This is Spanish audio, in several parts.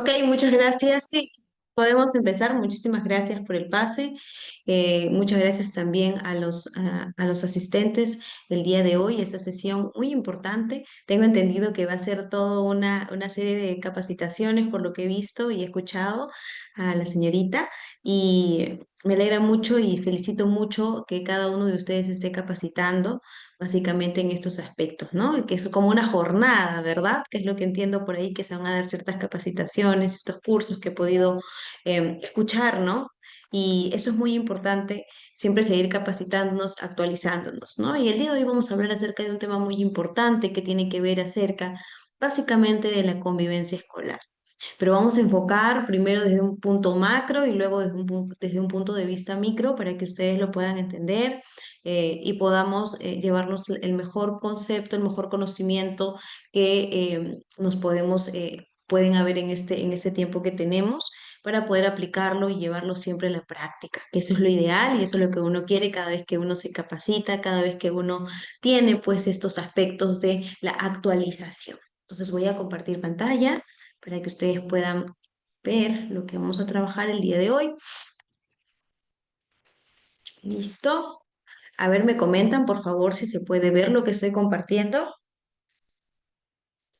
Ok, muchas gracias. Sí, podemos empezar. Muchísimas gracias por el pase. Muchas gracias también a los asistentes el día de hoy, esta sesión muy importante. Tengo entendido que va a ser toda una serie de capacitaciones por lo que he visto y he escuchado a la señorita y me alegra mucho y felicito mucho que cada uno de ustedes esté capacitando básicamente en estos aspectos, ¿no? Que es como una jornada, ¿verdad? Que es lo que entiendo por ahí, que se van a dar ciertas capacitaciones, estos cursos que he podido escuchar, ¿no? Y eso es muy importante, siempre seguir capacitándonos, actualizándonos, ¿no? Y el día de hoy vamos a hablar acerca de un tema muy importante que tiene que ver acerca básicamente de la convivencia escolar. Pero vamos a enfocar primero desde un punto macro y luego desde un punto de vista micro para que ustedes lo puedan entender y podamos llevarnos el mejor concepto, el mejor conocimiento que pueden haber en este tiempo que tenemos para poder aplicarlo y llevarlo siempre a la práctica, que eso es lo ideal y eso es lo que uno quiere cada vez que uno se capacita, cada vez que uno tiene pues estos aspectos de la actualización. Entonces voy a compartir pantalla para que ustedes puedan ver lo que vamos a trabajar el día de hoy. ¿Listo? A ver, me comentan, por favor, si se puede ver lo que estoy compartiendo.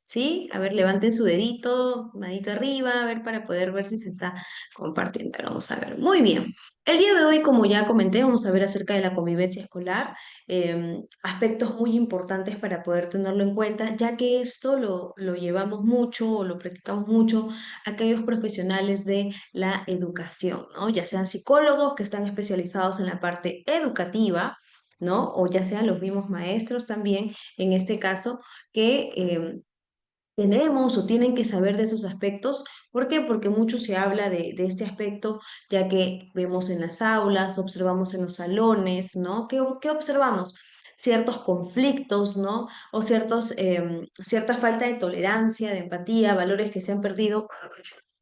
¿Sí? A ver, levanten su dedito arriba, a ver, para poder ver si se está compartiendo. Vamos a ver. Muy bien. El día de hoy, como ya comenté, vamos a ver acerca de la convivencia escolar, aspectos muy importantes para poder tenerlo en cuenta, ya que esto lo llevamos mucho o lo practicamos mucho aquellos profesionales de la educación, ¿no? Ya sean psicólogos que están especializados en la parte educativa, ¿no? O ya sean los mismos maestros también, en este caso, que tenemos o tienen que saber de esos aspectos. ¿Por qué? Porque mucho se habla de este aspecto, ya que vemos en las aulas, observamos en los salones, ¿no? ¿Qué observamos? Ciertos conflictos, ¿no? O cierta falta de tolerancia, de empatía, valores que se han perdido,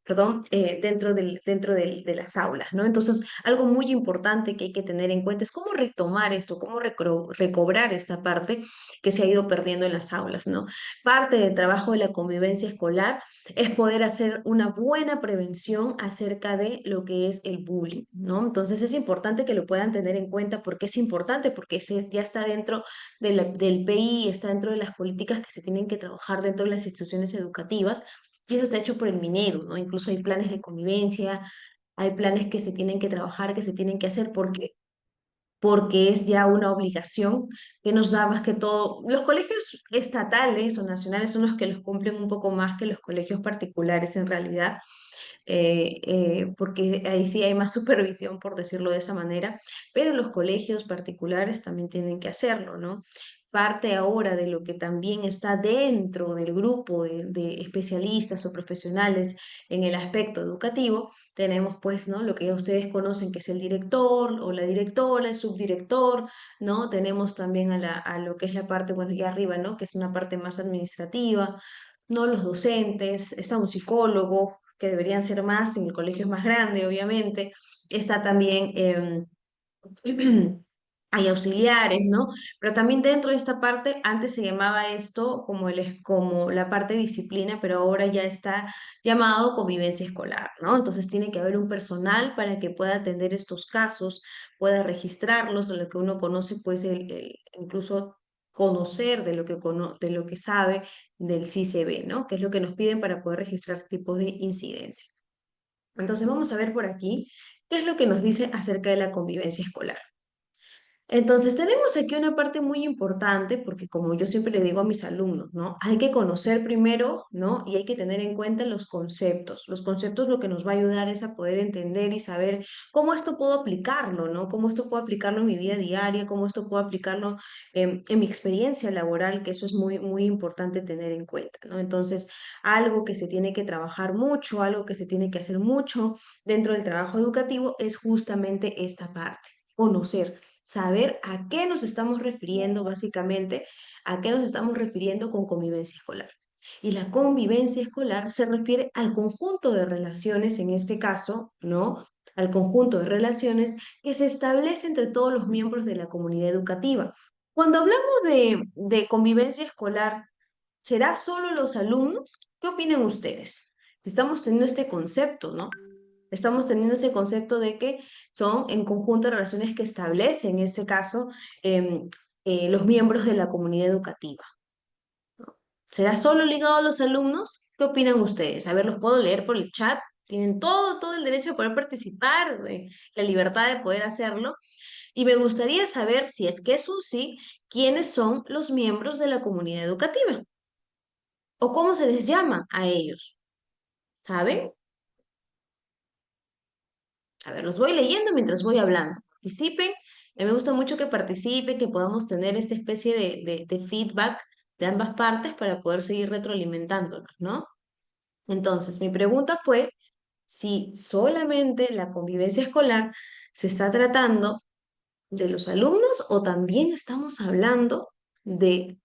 perdón, de las aulas, ¿no? Entonces, algo muy importante que hay que tener en cuenta es cómo retomar esto, cómo recobrar esta parte que se ha ido perdiendo en las aulas, ¿no? Parte del trabajo de la convivencia escolar es poder hacer una buena prevención acerca de lo que es el bullying, ¿no? Entonces es importante que lo puedan tener en cuenta porque es importante, porque ya está dentro del PI, está dentro de las políticas que se tienen que trabajar dentro de las instituciones educativas y eso está hecho por el Minedu, ¿no? Incluso hay planes de convivencia, hay planes que se tienen que trabajar, que se tienen que hacer porque es ya una obligación que nos da más que todo. Los colegios estatales o nacionales son los que los cumplen un poco más que los colegios particulares en realidad, porque ahí sí hay más supervisión, por decirlo de esa manera, pero los colegios particulares también tienen que hacerlo, ¿no? Parte ahora de lo que también está dentro del grupo de especialistas o profesionales en el aspecto educativo, tenemos pues, ¿no? Lo que ya ustedes conocen que es el director o la directora, el subdirector, ¿no? Tenemos también a lo que es la parte, bueno, ya arriba, ¿no? Que es una parte más administrativa, ¿no? Los docentes, está un psicólogo, que deberían ser más, en el colegio es más grande, obviamente, está también... hay auxiliares, ¿no? Pero también dentro de esta parte, antes se llamaba esto como la parte de disciplina, pero ahora ya está llamado convivencia escolar, ¿no? Entonces tiene que haber un personal para que pueda atender estos casos, pueda registrarlos, de lo que uno conoce, pues incluso conocer de lo que sabe del CICB, ¿no? Que es lo que nos piden para poder registrar tipos de incidencia. Entonces vamos a ver por aquí qué es lo que nos dice acerca de la convivencia escolar. Entonces, tenemos aquí una parte muy importante, porque como yo siempre le digo a mis alumnos, ¿no? Hay que conocer primero, ¿no? Y hay que tener en cuenta los conceptos. Los conceptos lo que nos va a ayudar es a poder entender y saber cómo esto puedo aplicarlo, ¿no? Cómo esto puedo aplicarlo en mi vida diaria, cómo esto puedo aplicarlo en mi experiencia laboral, que eso es muy, muy importante tener en cuenta, ¿no? Entonces, algo que se tiene que trabajar mucho, algo que se tiene que hacer mucho dentro del trabajo educativo es justamente esta parte, conocer, saber a qué nos estamos refiriendo básicamente, a qué nos estamos refiriendo con convivencia escolar. Y la convivencia escolar se refiere al conjunto de relaciones, en este caso, ¿no? Al conjunto de relaciones que se establece entre todos los miembros de la comunidad educativa. Cuando hablamos de convivencia escolar, ¿será solo los alumnos? ¿Qué opinan ustedes? Si estamos teniendo este concepto, ¿no? Estamos teniendo ese concepto de que son en conjunto relaciones que establecen, en este caso, em, los miembros de la comunidad educativa. ¿Será solo ligado a los alumnos? ¿Qué opinan ustedes? A ver, los puedo leer por el chat. Tienen todo el derecho de poder participar, la libertad de poder hacerlo. Y me gustaría saber, si es que es un sí, quiénes son los miembros de la comunidad educativa o cómo se les llama a ellos. ¿Saben? A ver, los voy leyendo mientras voy hablando. Participen. Me gusta mucho que participen, que podamos tener esta especie de feedback de ambas partes para poder seguir retroalimentándonos, ¿no? Entonces, mi pregunta fue si solamente la convivencia escolar se está tratando de los alumnos o también estamos hablando de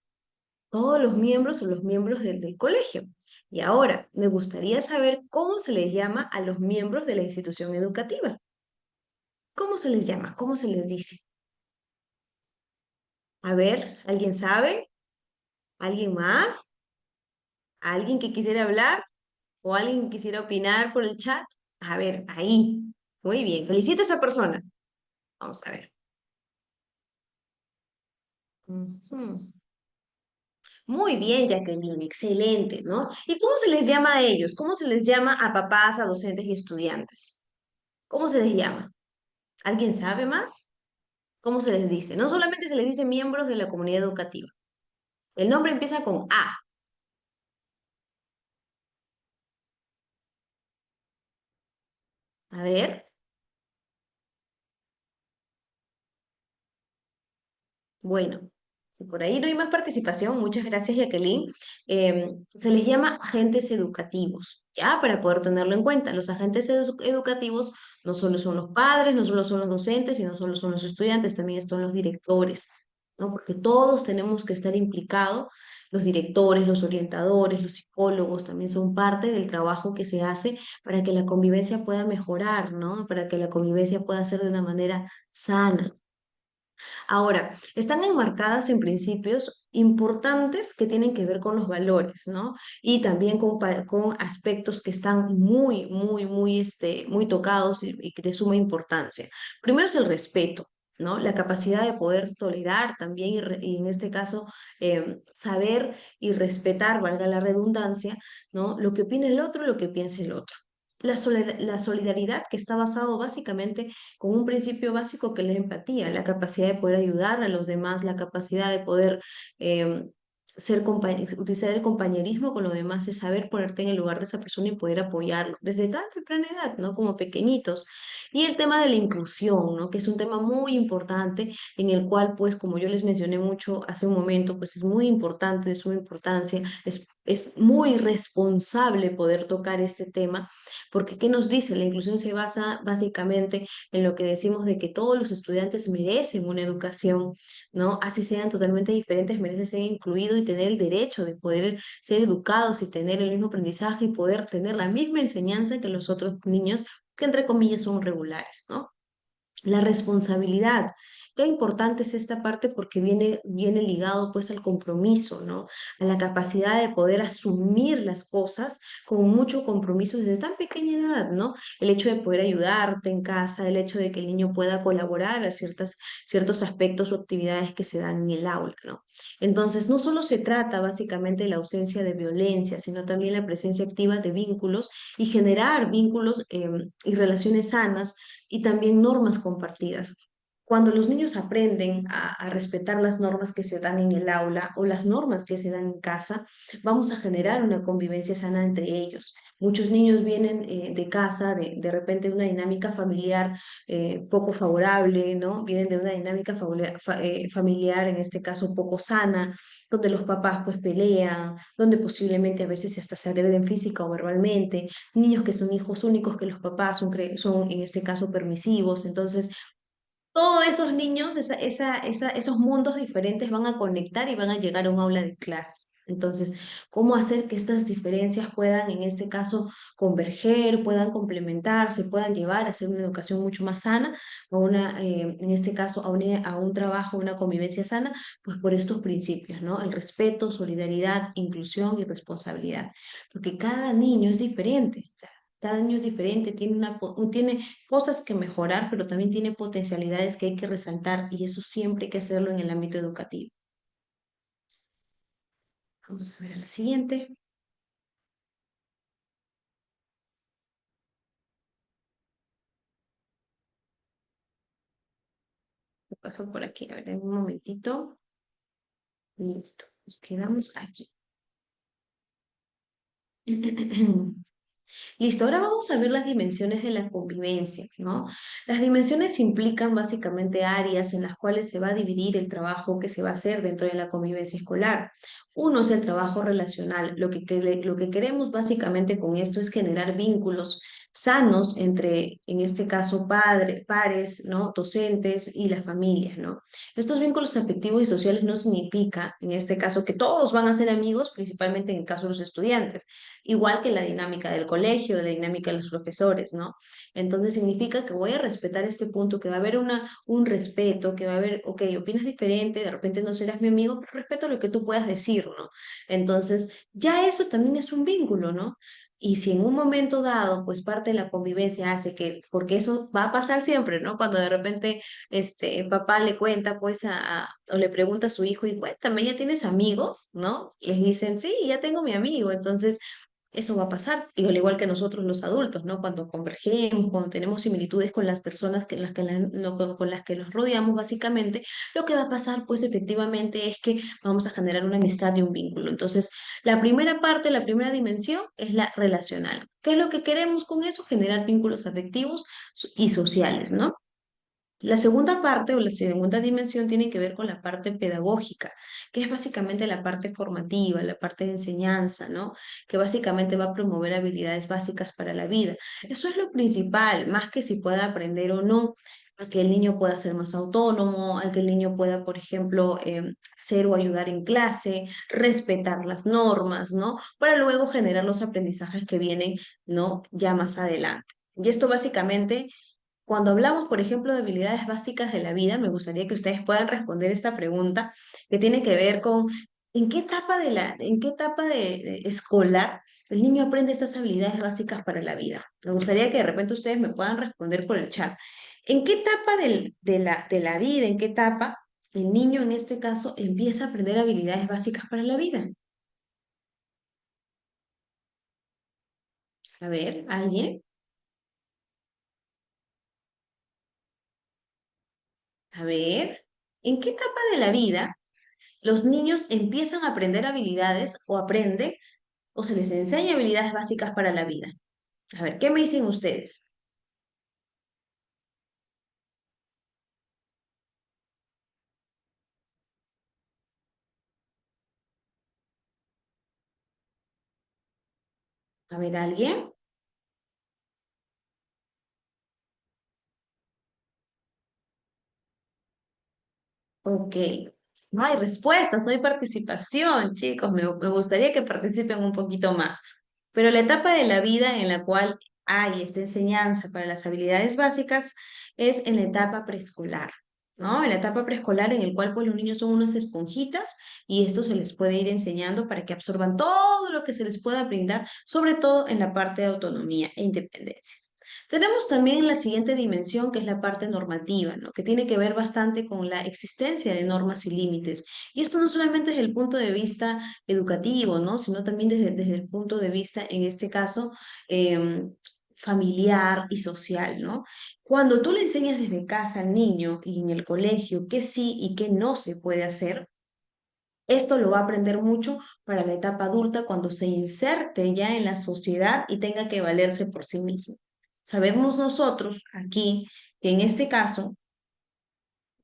todos los miembros o los miembros del colegio. Y ahora, me gustaría saber cómo se les llama a los miembros de la institución educativa. ¿Cómo se les llama? ¿Cómo se les dice? A ver, ¿alguien sabe? ¿Alguien más? ¿Alguien que quisiera hablar? ¿O alguien que quisiera opinar por el chat? A ver, ahí. Muy bien, felicito a esa persona. Vamos a ver. Ujú. Muy bien, Jacqueline, excelente, ¿no? ¿Y cómo se les llama a ellos? ¿Cómo se les llama a papás, a docentes y estudiantes? ¿Cómo se les llama? ¿Alguien sabe más? ¿Cómo se les dice? No solamente se les dice miembros de la comunidad educativa. El nombre empieza con A. A ver. Bueno, si por ahí no hay más participación, muchas gracias, Jacqueline. Se les llama agentes educativos, ¿ya? Para poder tenerlo en cuenta. Los agentes educativos no solo son los padres, no solo son los docentes y no solo son los estudiantes, también están los directores, ¿no? Porque todos tenemos que estar implicados. Los directores, los orientadores, los psicólogos también son parte del trabajo que se hace para que la convivencia pueda mejorar, ¿no? Para que la convivencia pueda ser de una manera sana. Ahora, están enmarcadas en principios importantes que tienen que ver con los valores, ¿no? Y también con aspectos que están muy tocados y de suma importancia. Primero es el respeto. ¿No? La capacidad de poder tolerar también y en este caso saber y respetar, valga la redundancia, ¿no? Lo que opina el otro y lo que piensa el otro. La solidaridad que está basado básicamente con un principio básico que es la empatía, la capacidad de poder ayudar a los demás, la capacidad de poder em, utilizar el compañerismo con los demás, es saber ponerte en el lugar de esa persona y poder apoyarlo desde tan temprana edad, ¿no? Como pequeñitos. Y el tema de la inclusión, ¿no? Que es un tema muy importante en el cual, pues, como yo les mencioné mucho hace un momento, pues es muy importante, de suma importancia, es muy responsable poder tocar este tema, porque ¿qué nos dice? La inclusión se basa básicamente en lo que decimos de que todos los estudiantes merecen una educación, ¿no? Así sean totalmente diferentes, merecen ser incluidos y tener el derecho de poder ser educados y tener el mismo aprendizaje y poder tener la misma enseñanza que los otros niños que entre comillas son regulares, ¿no? La responsabilidad. Qué importante es esta parte porque viene ligado pues al compromiso, ¿no? A la capacidad de poder asumir las cosas con mucho compromiso desde tan pequeña edad, ¿no? El hecho de poder ayudarte en casa, el hecho de que el niño pueda colaborar a ciertos aspectos o actividades que se dan en el aula, ¿no? Entonces, no solo se trata básicamente de la ausencia de violencia, sino también la presencia activa de vínculos y generar vínculos y relaciones sanas y también normas compartidas. Cuando los niños aprenden a respetar las normas que se dan en el aula o las normas que se dan en casa, vamos a generar una convivencia sana entre ellos. Muchos niños vienen de casa, de repente de una dinámica familiar poco favorable, ¿no? Vienen de una dinámica familiar, en este caso poco sana, donde los papás pues pelean, donde posiblemente a veces hasta se agreden física o verbalmente, niños que son hijos únicos, que los papás son en este caso permisivos. Entonces, todos esos niños, esos mundos diferentes van a conectar y van a llegar a un aula de clases. Entonces, ¿cómo hacer que estas diferencias puedan, en este caso, converger, puedan complementarse, puedan llevar a ser una educación mucho más sana, o una, en este caso, a un trabajo, una convivencia sana? Pues por estos principios, ¿no? El respeto, solidaridad, inclusión y responsabilidad. Porque cada niño es diferente. O sea, cada niño es diferente, tiene, tiene cosas que mejorar, pero también tiene potencialidades que hay que resaltar y eso siempre hay que hacerlo en el ámbito educativo. Vamos a ver a la siguiente. ¿Qué pasó por aquí? A ver, en un momentito. Listo. Nos quedamos aquí. Listo, ahora vamos a ver las dimensiones de la convivencia, ¿no? Las dimensiones implican básicamente áreas en las cuales se va a dividir el trabajo que se va a hacer dentro de la convivencia escolar. Uno es el trabajo relacional. Lo que queremos básicamente con esto es generar vínculos sanos entre, en este caso, pares, ¿no? Docentes y las familias, ¿no? Estos vínculos afectivos y sociales no significa, en este caso, que todos van a ser amigos, principalmente en el caso de los estudiantes, igual que la dinámica del colegio, la dinámica de los profesores, ¿no? Entonces significa que voy a respetar este punto, que va a haber un respeto, que va a haber, ok, opinas diferente, de repente no serás mi amigo, pero respeto lo que tú puedas decir, ¿no? Entonces, ya eso también es un vínculo, ¿no? Y si en un momento dado, pues parte de la convivencia hace que, porque eso va a pasar siempre, ¿no? Cuando de repente papá le cuenta, pues, o le pregunta a su hijo, y cuéntame, ¿ya tienes amigos? ¿No? Les dicen, sí, ya tengo mi amigo. Entonces, eso va a pasar, y al igual que nosotros los adultos, ¿no? Cuando convergemos, cuando tenemos similitudes con las personas con las que nos rodeamos, básicamente, lo que va a pasar, pues efectivamente, es que vamos a generar una amistad y un vínculo. Entonces, la primera parte, la primera dimensión es la relacional. ¿Qué es lo que queremos con eso? Generar vínculos afectivos y sociales, ¿no? La segunda parte o la segunda dimensión tiene que ver con la parte pedagógica, que es básicamente la parte formativa, la parte de enseñanza, ¿no? Que básicamente va a promover habilidades básicas para la vida. Eso es lo principal, más que si pueda aprender o no, a que el niño pueda ser más autónomo, a que el niño pueda, por ejemplo, ser o ayudar en clase, respetar las normas, ¿no? Para luego generar los aprendizajes que vienen, ¿no? Ya más adelante. Y esto básicamente cuando hablamos, por ejemplo, de habilidades básicas de la vida, me gustaría que ustedes puedan responder esta pregunta que tiene que ver con en qué etapa de escolar el niño aprende estas habilidades básicas para la vida. Me gustaría que de repente ustedes me puedan responder por el chat. ¿En qué etapa de la vida, en qué etapa el niño en este caso empieza a aprender habilidades básicas para la vida? A ver, ¿alguien? A ver, ¿en qué etapa de la vida los niños empiezan a aprender habilidades o aprenden o se les enseña habilidades básicas para la vida? A ver, ¿qué me dicen ustedes? A ver, ¿alguien? Ok. No hay respuestas, no hay participación, chicos. Me gustaría que participen un poquito más. Pero la etapa de la vida en la cual hay esta enseñanza para las habilidades básicas es en la etapa preescolar, ¿no? En la etapa preescolar en el cual pues los niños son unas esponjitas y esto se les puede ir enseñando para que absorban todo lo que se les pueda brindar, sobre todo en la parte de autonomía e independencia. Tenemos también la siguiente dimensión, que es la parte normativa, ¿no? Que tiene que ver bastante con la existencia de normas y límites. Y esto no solamente desde el punto de vista educativo, ¿no? Sino también desde el punto de vista, en este caso, familiar y social, ¿no? Cuando tú le enseñas desde casa al niño y en el colegio qué sí y qué no se puede hacer, esto lo va a aprender mucho para la etapa adulta cuando se inserte ya en la sociedad y tenga que valerse por sí mismo. Sabemos nosotros aquí que en este caso,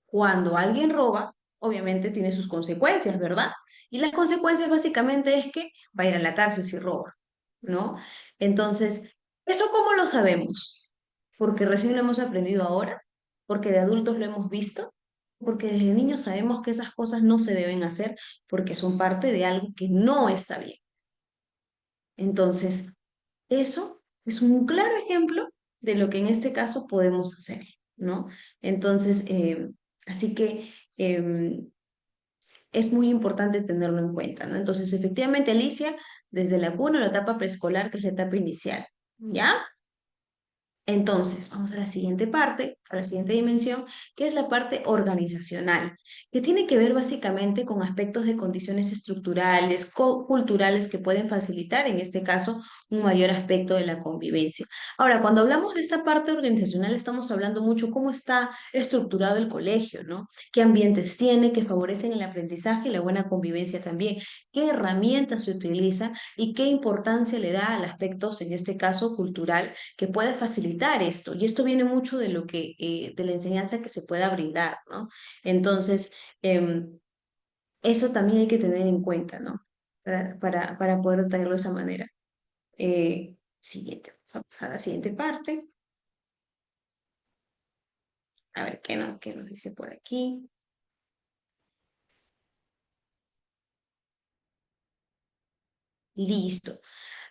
cuando alguien roba, obviamente tiene sus consecuencias, ¿verdad? Y las consecuencias básicamente es que va a ir a la cárcel si roba, ¿no? Entonces, ¿eso cómo lo sabemos? Porque recién lo hemos aprendido ahora, porque de adultos lo hemos visto. porque desde niños sabemos que esas cosas no se deben hacer porque son parte de algo que no está bien. Entonces, eso es un claro ejemplo de lo que en este caso podemos hacer, ¿no? Entonces, así que es muy importante tenerlo en cuenta, ¿no? Entonces, efectivamente, Alicia, desde la cuna, la etapa preescolar, que es la etapa inicial, ¿ya? Entonces, vamos a la siguiente parte, a la siguiente dimensión, que es la parte organizacional, que tiene que ver básicamente con aspectos de condiciones estructurales, culturales que pueden facilitar, en este caso, un mayor aspecto de la convivencia. Ahora, cuando hablamos de esta parte organizacional, estamos hablando mucho cómo está estructurado el colegio, ¿no? ¿Qué ambientes tiene que favorecen el aprendizaje y la buena convivencia también? ¿Qué herramientas se utiliza y qué importancia le da al aspecto, en este caso, cultural? Que pueda facilitar esto. Y esto viene mucho de lo que, de la enseñanza que se pueda brindar, ¿no? Entonces, eso también hay que tener en cuenta, ¿no? Para poder traerlo de esa manera. Siguiente, vamos a la siguiente parte. A ver qué nos dice por aquí. Listo.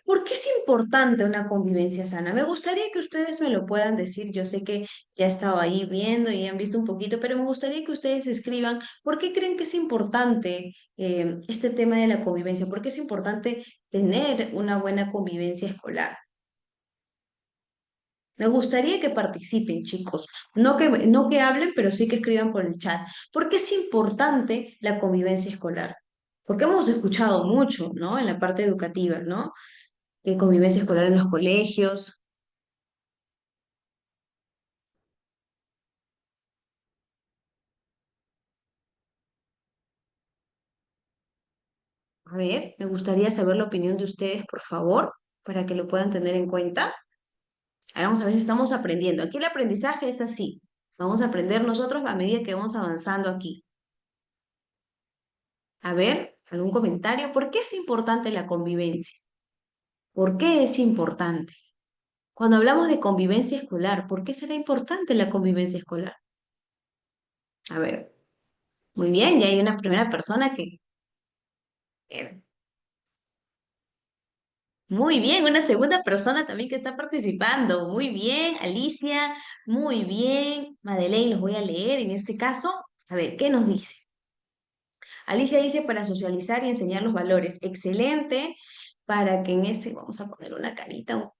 ¿Por qué es importante una convivencia sana? Me gustaría que ustedes me lo puedan decir. Yo sé que ya he estado ahí viendo y han visto un poquito, pero me gustaría que ustedes escriban por qué creen que es importante este tema de la convivencia, por qué es importante tener una buena convivencia escolar. Me gustaría que participen, chicos, no que hablen, pero sí que escriban por el chat. ¿Por qué es importante la convivencia escolar? Porque hemos escuchado mucho, ¿no? En la parte educativa, ¿no? Convivencia escolar en los colegios. A ver, me gustaría saber la opinión de ustedes, por favor, para que lo puedan tener en cuenta. Ahora vamos a ver si estamos aprendiendo. Aquí el aprendizaje es así. Vamos a aprender nosotros a medida que vamos avanzando aquí. A ver, algún comentario. ¿Por qué es importante la convivencia? ¿Por qué es importante? Cuando hablamos de convivencia escolar, ¿por qué será importante la convivencia escolar? A ver, muy bien, ya hay una primera persona que muy bien, una segunda persona también que está participando. Muy bien, Alicia, muy bien. Madeleine, los voy a leer en este caso. A ver, ¿qué nos dice? Alicia dice para socializar y enseñar los valores. Excelente. Para que en este, vamos a poner una carita,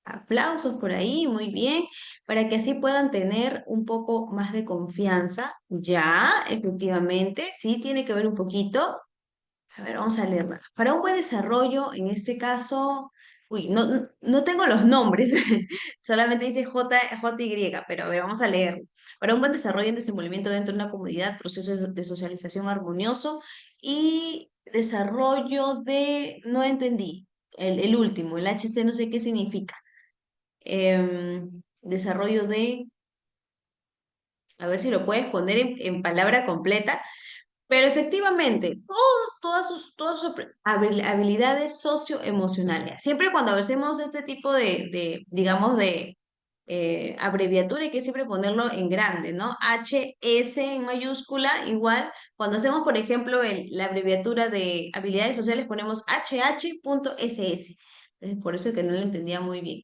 aplausos por ahí, muy bien. Para que así puedan tener un poco más de confianza. Ya, efectivamente, sí, tiene que ver un poquito. A ver, vamos a leerla. Para un buen desarrollo, en este caso, uy, no tengo los nombres, solamente dice Y, pero a ver, vamos a leer. Para un buen desarrollo y desenvolvimiento dentro de una comunidad, proceso de socialización armonioso y desarrollo de, no entendí, el último, el HC no sé qué significa. Desarrollo de, a ver si lo puedes poner en palabra completa. Pero efectivamente, todas sus habilidades socioemocionales. Siempre cuando hacemos este tipo digamos, de abreviatura, hay que siempre ponerlo en grande, ¿no? HS en mayúscula, igual. Cuando hacemos, por ejemplo, la abreviatura de habilidades sociales, ponemos HH.SS. Por eso que no lo entendía muy bien.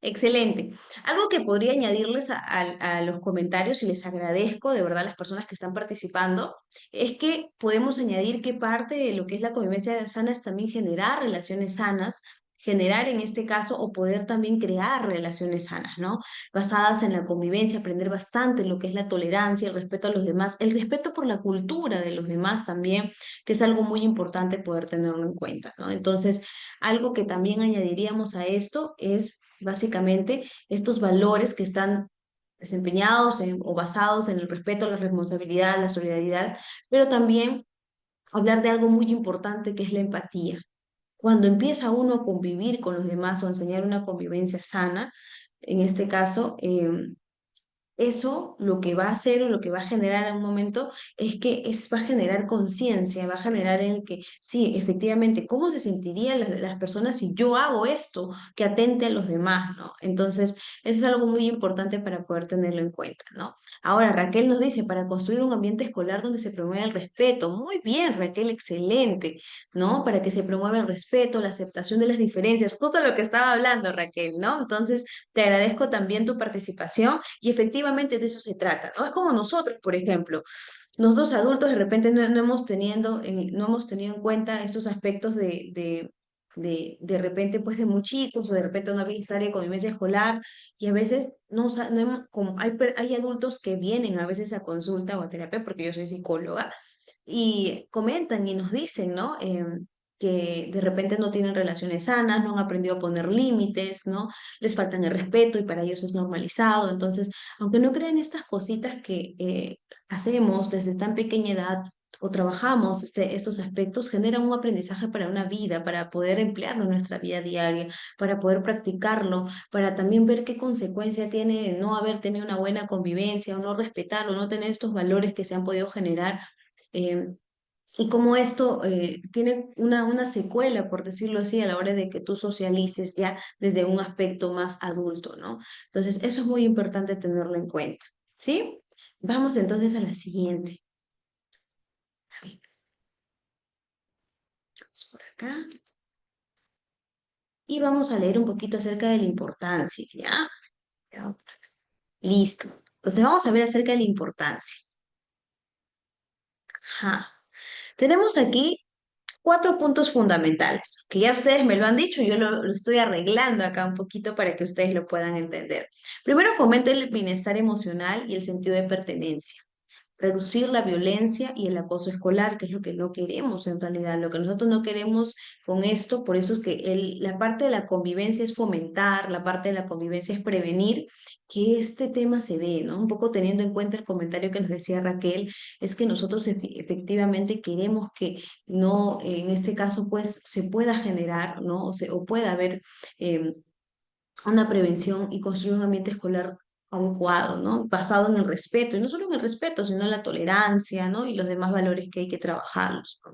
Excelente. Algo que podría añadirles a los comentarios, y les agradezco de verdad a las personas que están participando, es que podemos añadir que parte de lo que es la convivencia sana es también generar relaciones sanas, generar en este caso o poder también crear relaciones sanas, ¿no? Basadas en la convivencia, aprender bastante lo que es la tolerancia, el respeto a los demás, el respeto por la cultura de los demás también, que es algo muy importante poder tenerlo en cuenta, ¿no? Entonces, algo que también añadiríamos a esto es básicamente estos valores que están desempeñados o basados en el respeto, la responsabilidad, la solidaridad, pero también hablar de algo muy importante que es la empatía. Cuando empieza uno a convivir con los demás o a enseñar una convivencia sana, en este caso, eso lo que va a hacer o lo que va a generar en un momento es que va a generar conciencia, va a generar el que, sí, efectivamente, ¿cómo se sentirían las personas si yo hago esto que atente a los demás, ¿no? Entonces, eso es algo muy importante para poder tenerlo en cuenta, ¿no? Ahora, Raquel nos dice, para construir un ambiente escolar donde se promueva el respeto. Muy bien, Raquel, excelente, ¿no? Para que se promueva el respeto, la aceptación de las diferencias, justo lo que estaba hablando, Raquel, ¿no? Entonces, te agradezco también tu participación y efectivamente de eso se trata, ¿no? Es como nosotros, por ejemplo, nosotros adultos de repente no hemos tenido en cuenta estos aspectos de repente pues de muy chicos o de repente no había historia de convivencia escolar y a veces no como hay adultos que vienen a veces a consulta o a terapia porque yo soy psicóloga y comentan y nos dicen, ¿no? Que de repente no tienen relaciones sanas, no han aprendido a poner límites, ¿no? Les faltan el respeto y para ellos es normalizado. Entonces, aunque no crean estas cositas que hacemos desde tan pequeña edad o trabajamos estos aspectos, generan un aprendizaje para una vida, para poder emplearlo en nuestra vida diaria, para poder practicarlo, para también ver qué consecuencia tiene no haber tenido una buena convivencia o no respetar o no tener estos valores que se han podido generar. eh, y cómo esto tiene una secuela, por decirlo así, a la hora de que tú socialices ya desde un aspecto más adulto, ¿no? Entonces, eso es muy importante tenerlo en cuenta, ¿sí? Vamos entonces a la siguiente. A ver, vamos por acá. Y vamos a leer un poquito acerca de la importancia, ¿ya? Ya, listo. Entonces, vamos a ver acerca de la importancia. Ajá. Tenemos aquí cuatro puntos fundamentales, que ya ustedes me lo han dicho, yo lo estoy arreglando acá un poquito para que ustedes lo puedan entender. Primero, fomenta el bienestar emocional y el sentido de pertenencia. Reducir la violencia y el acoso escolar, que es lo que no queremos en realidad, lo que nosotros no queremos con esto, por eso es que la parte de la convivencia es fomentar, la parte de la convivencia es prevenir que este tema se dé, ¿no? Un poco teniendo en cuenta el comentario que nos decía Raquel, es que nosotros efectivamente queremos que no, en este caso, pues se pueda generar, ¿no? O pueda haber em, una prevención y construir un ambiente escolar adecuado, ¿no? Basado en el respeto, y no solo en el respeto, sino en la tolerancia, ¿no? Y los demás valores que hay que trabajarlos, ¿no?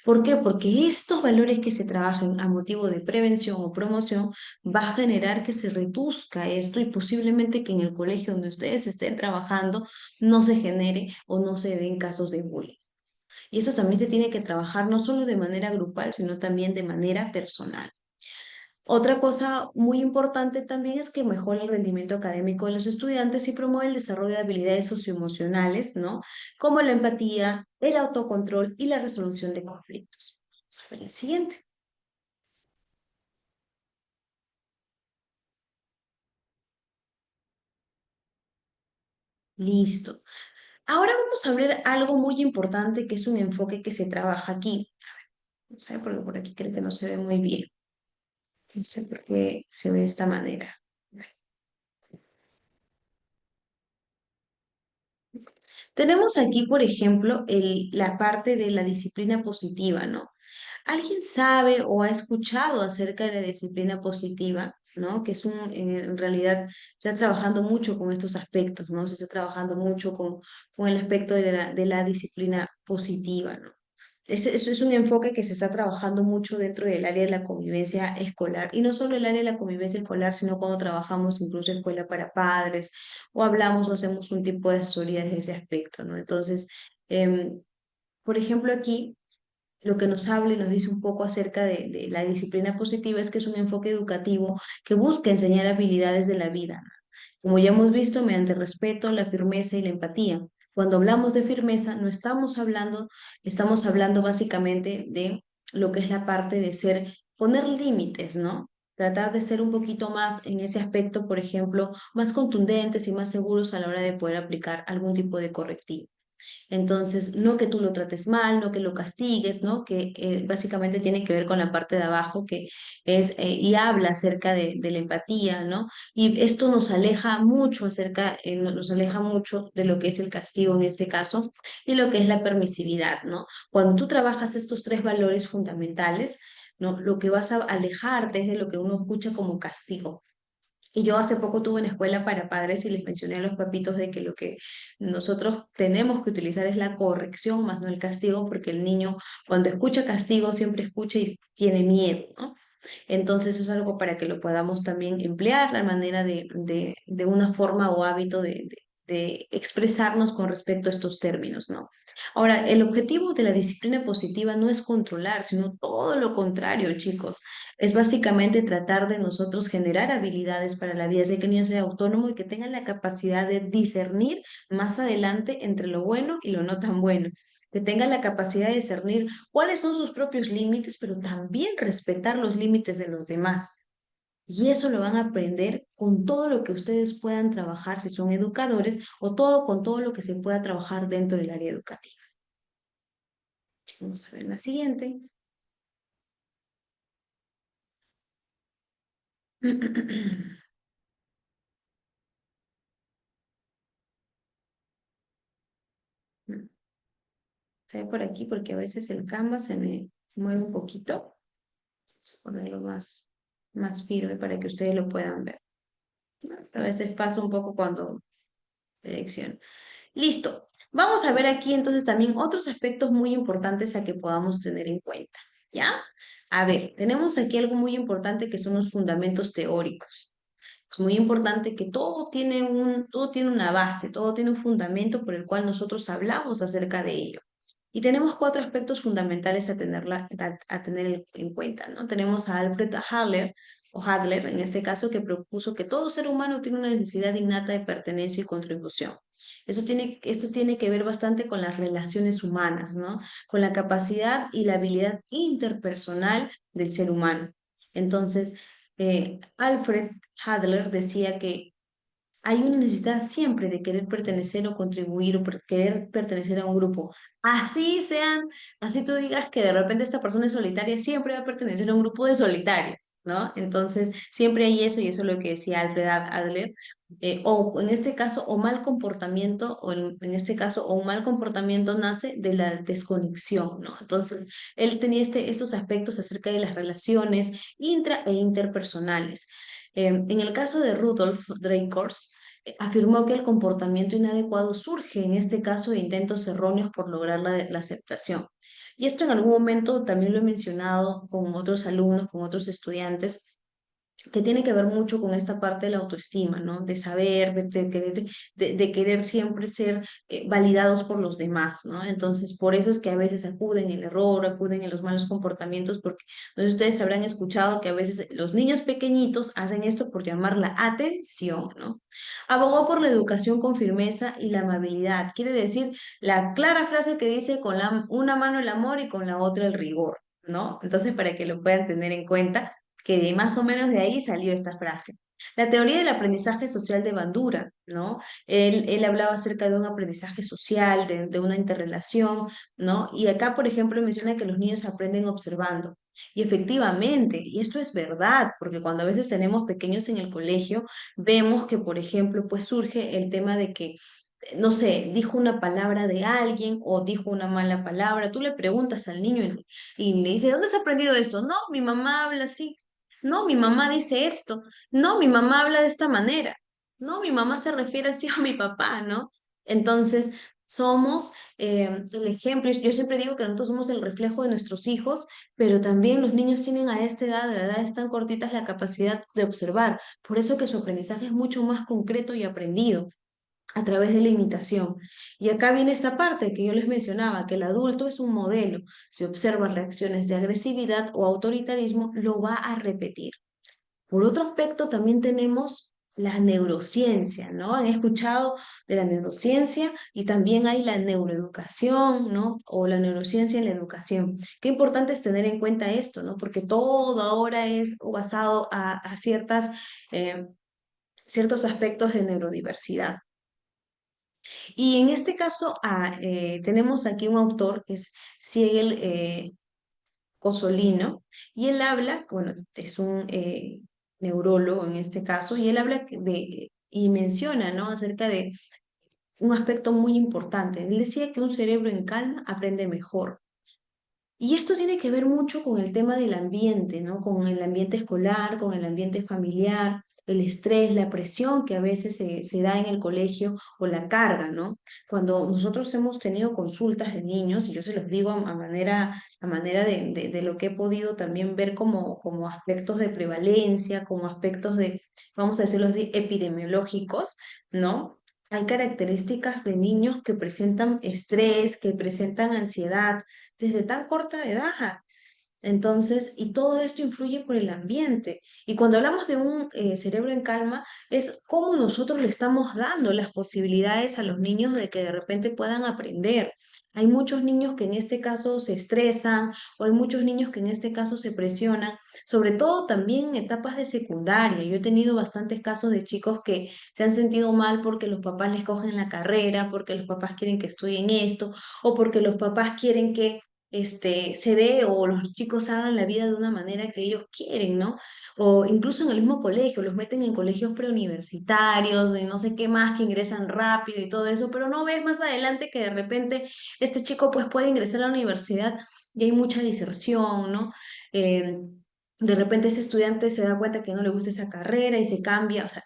¿Por qué? Porque estos valores que se trabajen a motivo de prevención o promoción va a generar que se reduzca esto y posiblemente que en el colegio donde ustedes estén trabajando no se genere o no se den casos de bullying. Y eso también se tiene que trabajar no solo de manera grupal, sino también de manera personal. Otra cosa muy importante también es que mejora el rendimiento académico de los estudiantes y promueve el desarrollo de habilidades socioemocionales, ¿no? Como la empatía, el autocontrol y la resolución de conflictos. Vamos a ver el siguiente. Listo. Ahora vamos a ver algo muy importante que es un enfoque que se trabaja aquí. Vamos a ver porque por aquí creo que no se ve muy bien. No sé por qué se ve de esta manera. Tenemos aquí, por ejemplo, la parte de la disciplina positiva, ¿no? ¿Alguien sabe o ha escuchado acerca de la disciplina positiva? ¿No? Que es en realidad se está trabajando mucho con estos aspectos, ¿no? Se está trabajando mucho con el aspecto de la disciplina positiva, ¿no? Eso es un enfoque que se está trabajando mucho dentro del área de la convivencia escolar, y no solo el área de la convivencia escolar, sino cuando trabajamos incluso escuela para padres, o hablamos o hacemos un tipo de asesoría desde ese aspecto, ¿no? Entonces, em, por ejemplo, aquí lo que nos habla y nos dice un poco acerca de la disciplina positiva es que es un enfoque educativo que busca enseñar habilidades de la vida, ¿no? Como ya hemos visto, mediante el respeto, la firmeza y la empatía. Cuando hablamos de firmeza, no estamos hablando básicamente de lo que es la parte de poner límites, ¿no? Tratar de ser un poquito más en ese aspecto, por ejemplo, más contundentes y más seguros a la hora de poder aplicar algún tipo de correctivo. Entonces, no que tú lo trates mal, no que lo castigues, ¿no? Que básicamente tiene que ver con la parte de abajo, que es, y habla acerca de la empatía, ¿no? Y esto nos aleja mucho nos aleja mucho de lo que es el castigo en este caso y lo que es la permisividad, ¿no? Cuando tú trabajas estos tres valores fundamentales, ¿no? Lo que vas a alejarte es de lo que uno escucha como castigo. Y yo hace poco tuve una escuela para padres y les mencioné a los papitos de que lo que nosotros tenemos que utilizar es la corrección, más no el castigo, porque el niño cuando escucha castigo siempre escucha y tiene miedo, ¿no? Entonces eso es algo para que lo podamos también emplear, la manera de una forma o hábito de expresarnos con respecto a estos términos, ¿no? Ahora, el objetivo de la disciplina positiva no es controlar, sino todo lo contrario, chicos. Es básicamente tratar de nosotros generar habilidades para la vida, de que el niño sea autónomo y que tenga la capacidad de discernir más adelante entre lo bueno y lo no tan bueno, que tenga la capacidad de discernir cuáles son sus propios límites, pero también respetar los límites de los demás. Y eso lo van a aprender con todo lo que ustedes puedan trabajar si son educadores o todo con todo lo que se pueda trabajar dentro del área educativa. Vamos a ver la siguiente. Voy por aquí porque a veces el Canvas se me mueve un poquito. Vamos a ponerlo más firme para que ustedes lo puedan ver. A veces pasa un poco cuando selecciono. Listo. Vamos a ver aquí entonces también otros aspectos muy importantes a que podamos tener en cuenta. ¿Ya? A ver, tenemos aquí algo muy importante que son los fundamentos teóricos. Es muy importante que todo tiene una base, todo tiene un fundamento por el cual nosotros hablamos acerca de ello. Y tenemos cuatro aspectos fundamentales a tener en cuenta, ¿no? Tenemos a Alfred Adler, o Adler, en este caso, que propuso que todo ser humano tiene una necesidad innata de pertenencia y contribución. Esto tiene que ver bastante con las relaciones humanas, ¿no? Con la capacidad y la habilidad interpersonal del ser humano. Entonces, Alfred Adler decía que hay una necesidad siempre de querer pertenecer o contribuir o querer pertenecer a un grupo. Así sean, así tú digas que de repente esta persona es solitaria, siempre va a pertenecer a un grupo de solitarios, ¿no? Entonces, siempre hay eso y eso es lo que decía Alfred Adler. O en este caso, o mal comportamiento, o en este caso, o un mal comportamiento nace de la desconexión, ¿no? Entonces, él tenía estos aspectos acerca de las relaciones intra e interpersonales. En el caso de Rudolf Dreikors, afirmó que el comportamiento inadecuado surge en este caso de intentos erróneos por lograr la aceptación. Y esto en algún momento también lo he mencionado con otros alumnos, con otros estudiantes, que tiene que ver mucho con esta parte de la autoestima, ¿no? De saber, de querer siempre ser validados por los demás, ¿no? Entonces, por eso es que a veces acuden el error, acuden en los malos comportamientos, porque no sé, ustedes habrán escuchado que a veces los niños pequeñitos hacen esto por llamar la atención, ¿no? Abogó por la educación con firmeza y la amabilidad. Quiere decir la clara frase que dice con una mano el amor y con la otra el rigor, ¿no? Entonces, para que lo puedan tener en cuenta que de más o menos de ahí salió esta frase. La teoría del aprendizaje social de Bandura, ¿no? Él hablaba acerca de un aprendizaje social, de una interrelación, ¿no? Y acá, por ejemplo, menciona que los niños aprenden observando. Y efectivamente, y esto es verdad, porque cuando a veces tenemos pequeños en el colegio, vemos que, por ejemplo, pues surge el tema de que no sé, dijo una palabra de alguien o dijo una mala palabra, tú le preguntas al niño y le dices, ¿dónde has aprendido esto? No, mi mamá habla así. No, mi mamá dice esto. No, mi mamá habla de esta manera. No, mi mamá se refiere así a mi papá, ¿no? Entonces, somos el ejemplo. Yo siempre digo que nosotros somos el reflejo de nuestros hijos, pero también los niños tienen a esta edad, de edades tan cortitas, la capacidad de observar. Por eso que su aprendizaje es mucho más concreto y aprendido a través de la imitación. Y acá viene esta parte que yo les mencionaba, que el adulto es un modelo. Si observa reacciones de agresividad o autoritarismo, lo va a repetir. Por otro aspecto, también tenemos la neurociencia, ¿no? Han escuchado de la neurociencia y también hay la neuroeducación, ¿no? O la neurociencia en la educación. Qué importante es tener en cuenta esto, ¿no? Porque todo ahora es basado a ciertos aspectos de neurodiversidad. Y en este caso tenemos aquí un autor que es Siegel Cosolino, y él habla, bueno, es un neurólogo en este caso, y él habla y menciona, ¿no? Acerca de un aspecto muy importante. Él decía que un cerebro en calma aprende mejor. Y esto tiene que ver mucho con el tema del ambiente, ¿no? Con el ambiente escolar, con el ambiente familiar, el estrés, la presión que a veces se da en el colegio o la carga, ¿no? Cuando nosotros hemos tenido consultas de niños, y yo se los digo a manera de lo que he podido también ver como aspectos de prevalencia, como aspectos de, vamos a decirlo así, epidemiológicos, ¿no? Hay características de niños que presentan estrés, que presentan ansiedad desde tan corta edad. Entonces, y todo esto influye por el ambiente. Y cuando hablamos de un cerebro en calma, es cómo nosotros le estamos dando las posibilidades a los niños de que de repente puedan aprender. Hay muchos niños que en este caso se estresan o hay muchos niños que en este caso se presionan, sobre todo también en etapas de secundaria. Yo he tenido bastantes casos de chicos que se han sentido mal porque los papás les cogen la carrera, porque los papás quieren que estudien esto o porque los papás quieren que se dé o los chicos hagan la vida de una manera que ellos quieren, ¿no? O incluso en el mismo colegio, los meten en colegios preuniversitarios, de no sé qué más, que ingresan rápido y todo eso, pero no ves más adelante que de repente este chico pues puede ingresar a la universidad y hay mucha diserción, ¿no? Eh, de repente ese estudiante se da cuenta que no le gusta esa carrera y se cambia, o sea,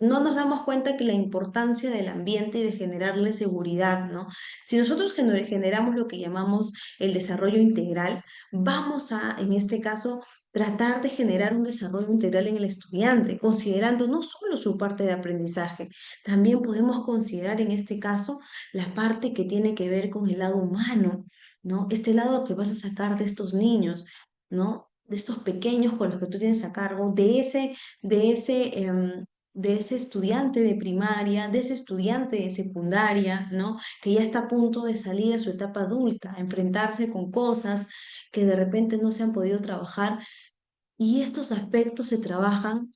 no nos damos cuenta que la importancia del ambiente y de generarle seguridad, ¿no? Si nosotros generamos lo que llamamos el desarrollo integral, vamos a, en este caso, tratar de generar un desarrollo integral en el estudiante, considerando no solo su parte de aprendizaje, también podemos considerar en este caso la parte que tiene que ver con el lado humano, ¿no? Este lado que vas a sacar de estos niños, ¿no? De estos pequeños con los que tú tienes a cargo, de ese, de ese estudiante de primaria, de ese estudiante de secundaria, ¿no? Que ya está a punto de salir a su etapa adulta, a enfrentarse con cosas que de repente no se han podido trabajar. Y estos aspectos se trabajan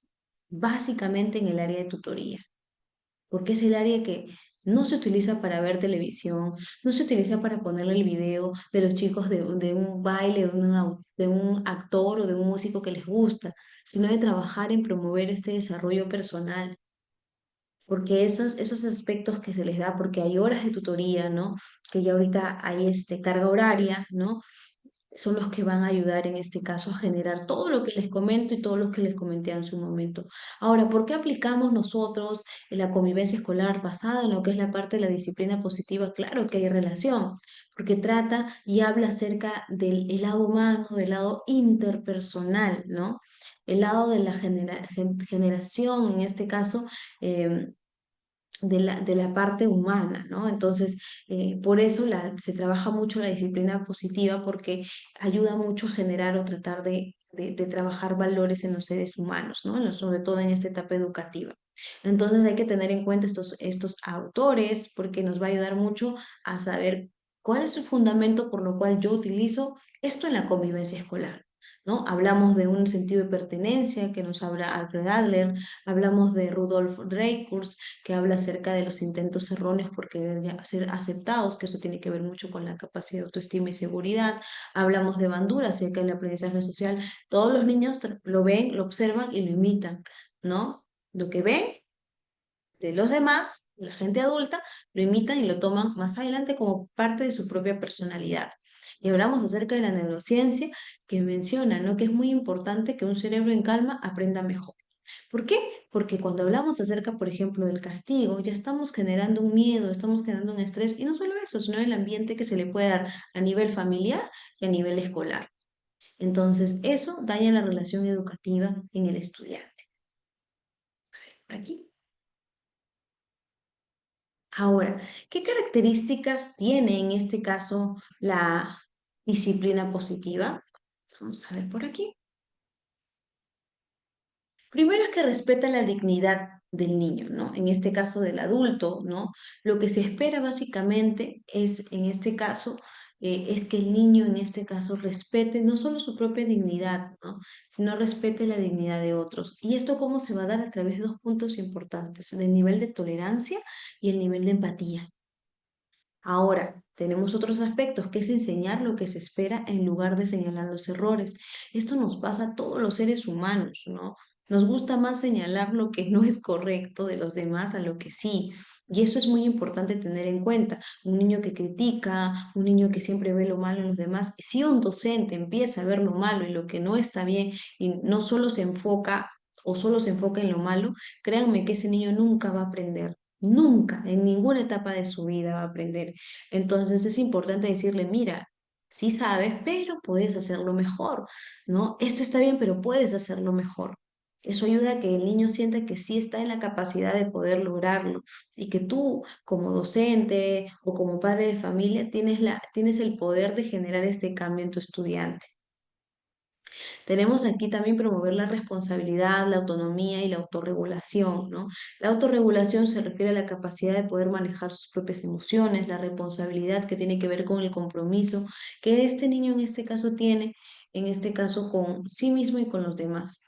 básicamente en el área de tutoría, porque es el área que no se utiliza para ver televisión, no se utiliza para ponerle el video de los chicos de un baile, de un actor o de un músico que les gusta, sino de trabajar en promover este desarrollo personal, porque esos aspectos que se les da, porque hay horas de tutoría, ¿no? Que ya ahorita hay carga horaria, ¿no? Son los que van a ayudar en este caso a generar todo lo que les comento y todo lo que les comenté en su momento. Ahora, ¿por qué aplicamos nosotros la convivencia escolar basada en lo que es la parte de la disciplina positiva? Claro que hay relación, porque trata y habla acerca del el lado humano, del lado interpersonal, ¿no? El lado de la generación, en este caso, em, de la parte humana, ¿no? Entonces, por eso se trabaja mucho la disciplina positiva porque ayuda mucho a generar o tratar de trabajar valores en los seres humanos, ¿no? Sobre todo en esta etapa educativa. Entonces hay que tener en cuenta estos autores porque nos va a ayudar mucho a saber cuál es el fundamento por lo cual yo utilizo esto en la convivencia escolar, ¿no? Hablamos de un sentido de pertenencia que nos habla Alfred Adler, hablamos de Rudolf Dreikurs, que habla acerca de los intentos erróneos por querer ser aceptados, que eso tiene que ver mucho con la capacidad de autoestima y seguridad. Hablamos de Bandura acerca del aprendizaje social. Todos los niños lo ven, lo observan y lo imitan, ¿no? Lo que ven de los demás, la gente adulta, lo imitan y lo toman más adelante como parte de su propia personalidad. Y hablamos acerca de la neurociencia que menciona, ¿no? Que es muy importante que un cerebro en calma aprenda mejor. ¿Por qué? Porque cuando hablamos acerca, por ejemplo, del castigo, ya estamos generando un miedo, estamos generando un estrés, y no solo eso, sino el ambiente que se le puede dar a nivel familiar y a nivel escolar. Entonces, eso daña la relación educativa en el estudiante. Por aquí. Ahora, ¿qué características tiene en este caso la disciplina positiva? Vamos a ver por aquí. Primero es que respeta la dignidad del niño, ¿no? En este caso del adulto, ¿no? Lo que se espera básicamente es, en este caso, es que el niño, en este caso, respete no solo su propia dignidad, ¿no? Sino respete la dignidad de otros. ¿Y esto cómo se va a dar? A través de dos puntos importantes, el nivel de tolerancia y el nivel de empatía. Ahora, tenemos otros aspectos, que es enseñar lo que se espera en lugar de señalar los errores. Esto nos pasa a todos los seres humanos, ¿no? Nos gusta más señalar lo que no es correcto de los demás a lo que sí. Y eso es muy importante tener en cuenta. Un niño que critica, un niño que siempre ve lo malo en los demás, si un docente empieza a ver lo malo y lo que no está bien y no solo se enfoca o solo se enfoca en lo malo, créanme que ese niño nunca va a aprender. Nunca, en ninguna etapa de su vida va a aprender. Entonces es importante decirle, mira, sí sabes, pero puedes hacerlo mejor, ¿no? Esto está bien, pero puedes hacerlo mejor. Eso ayuda a que el niño sienta que sí está en la capacidad de poder lograrlo y que tú, como docente o como padre de familia, tienes el poder de generar este cambio en tu estudiante. Tenemos aquí también promover la responsabilidad, la autonomía y la autorregulación, ¿no? La autorregulación se refiere a la capacidad de poder manejar sus propias emociones, la responsabilidad que tiene que ver con el compromiso que este niño en este caso tiene, en este caso con sí mismo y con los demás.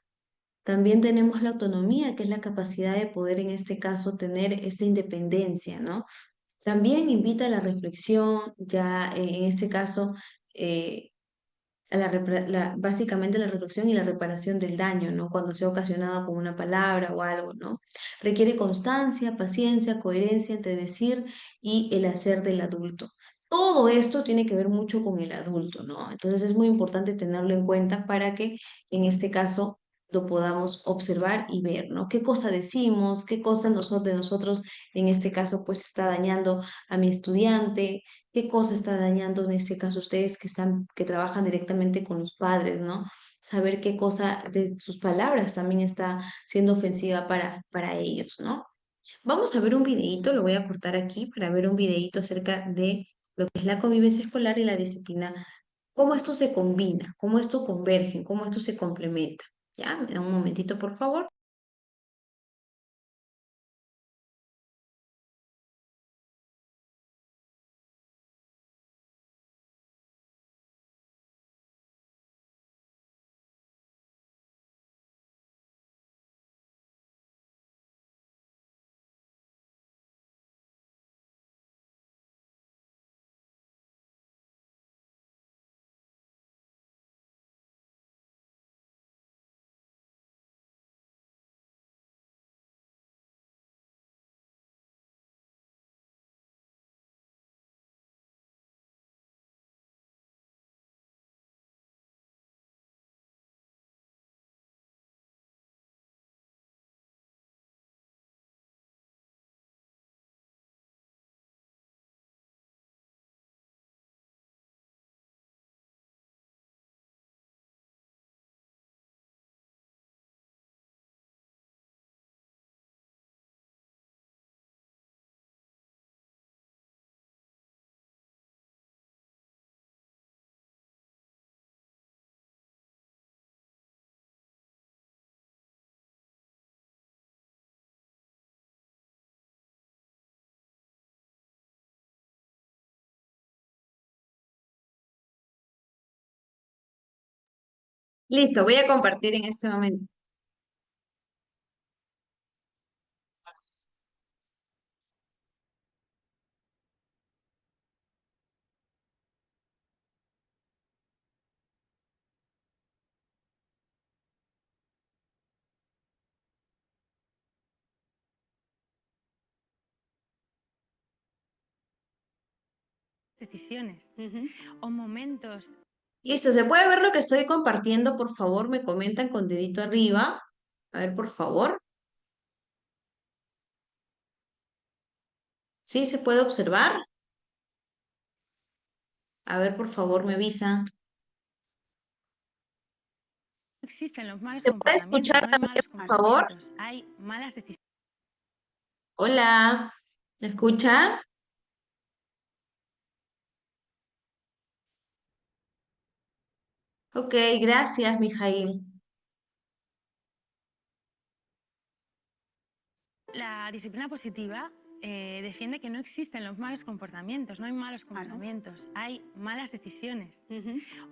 También tenemos la autonomía, que es la capacidad de poder en este caso tener esta independencia, ¿no? También invita a la reflexión, ya en este caso, eh, básicamente la reflexión y la reparación del daño, ¿no? Cuando sea ocasionado con una palabra o algo, ¿no? Requiere constancia, paciencia, coherencia entre decir y el hacer del adulto. Todo esto tiene que ver mucho con el adulto, ¿no? Entonces es muy importante tenerlo en cuenta para que en este caso lo podamos observar y ver, ¿no? ¿Qué cosa decimos? ¿Qué cosa de nosotros en este caso pues está dañando a mi estudiante? ¿Qué cosa está dañando en este caso ustedes que trabajan directamente con los padres, ¿no? Saber qué cosa de sus palabras también está siendo ofensiva para ellos, ¿no? Vamos a ver un videíto, lo voy a cortar aquí para ver un videíto acerca de lo que es la convivencia escolar y la disciplina, cómo esto se combina, cómo esto converge, cómo esto se complementa. ¿Ya? Me da un momentito, por favor. Listo, voy a compartir en este momento. Decisiones o momentos. Listo, ¿se puede ver lo que estoy compartiendo? Por favor, me comentan con dedito arriba. A ver, por favor. ¿Sí se puede observar? A ver, por favor, me avisan. No existen los malos ¿Se puede comportamientos, escuchar no hay también, malos por favor? comportamientos, hay malas decisiones. Hola, ¿me escucha? Ok, gracias, Mijail. La disciplina positiva defiende que no existen los malos comportamientos, no hay malos comportamientos, hay malas decisiones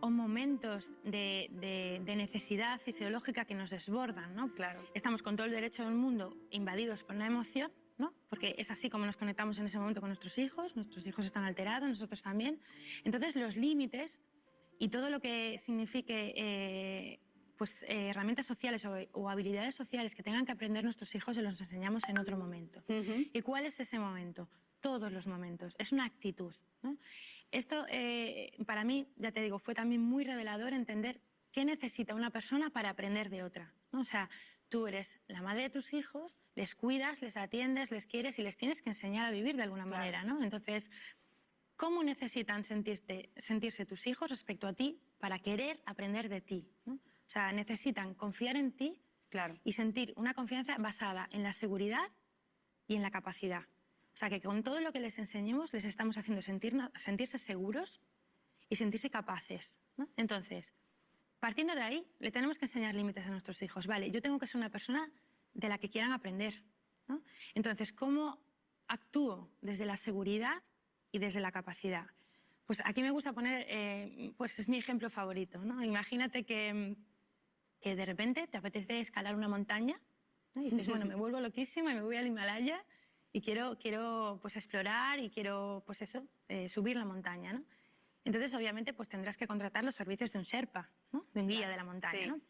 o momentos de necesidad fisiológica que nos desbordan, ¿no? Claro. Estamos con todo el derecho del mundo invadidos por una emoción, ¿no? Porque es así como nos conectamos en ese momento con nuestros hijos están alterados, nosotros también. Entonces los límites y todo lo que signifique pues herramientas sociales o habilidades sociales que tengan que aprender nuestros hijos y los enseñamos en otro momento. ¿Y cuál es ese momento? Todos los momentos. Es una actitud, ¿no? Esto, para mí, ya te digo, fue también muy revelador entender qué necesita una persona para aprender de otra, ¿no? O sea, tú eres la madre de tus hijos, les cuidas, les atiendes, les quieres y les tienes que enseñar a vivir de alguna manera, ¿no? Entonces, ¿cómo necesitan sentirse tus hijos respecto a ti para querer aprender de ti, ¿no? O sea, necesitan confiar en ti y sentir una confianza basada en la seguridad y en la capacidad. O sea, que con todo lo que les enseñemos les estamos haciendo sentirse seguros y sentirse capaces, ¿no? Entonces, partiendo de ahí, le tenemos que enseñar límites a nuestros hijos. Vale, yo tengo que ser una persona de la que quieran aprender, ¿no? Entonces, ¿cómo actúo desde la seguridad y desde la capacidad? Pues aquí me gusta poner, pues es mi ejemplo favorito, ¿no? Imagínate que de repente te apetece escalar una montaña, ¿no? Y dices, bueno, me vuelvo loquísima y me voy al Himalaya y quiero pues explorar y quiero pues eso, subir la montaña, ¿no? Entonces, obviamente, pues tendrás que contratar los servicios de un Sherpa, ¿no? De un guía de la montaña, ¿no?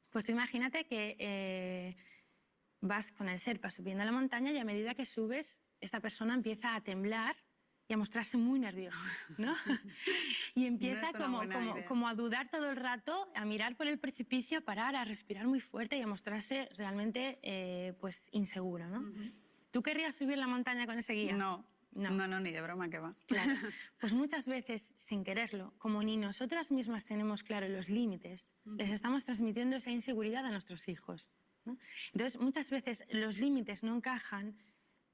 Pues tú imagínate que vas con el Sherpa subiendo la montaña y a medida que subes, esta persona empieza a temblar y a mostrarse muy nerviosa, ¿no? Y empieza como a dudar todo el rato, a mirar por el precipicio, a parar, a respirar muy fuerte y a mostrarse realmente pues inseguro, ¿no? ¿Tú querrías subir la montaña con ese guía? No, ni de broma que va. Claro, pues muchas veces, sin quererlo, como ni nosotras mismas tenemos claro los límites, les estamos transmitiendo esa inseguridad a nuestros hijos, ¿no? Entonces, muchas veces los límites no encajan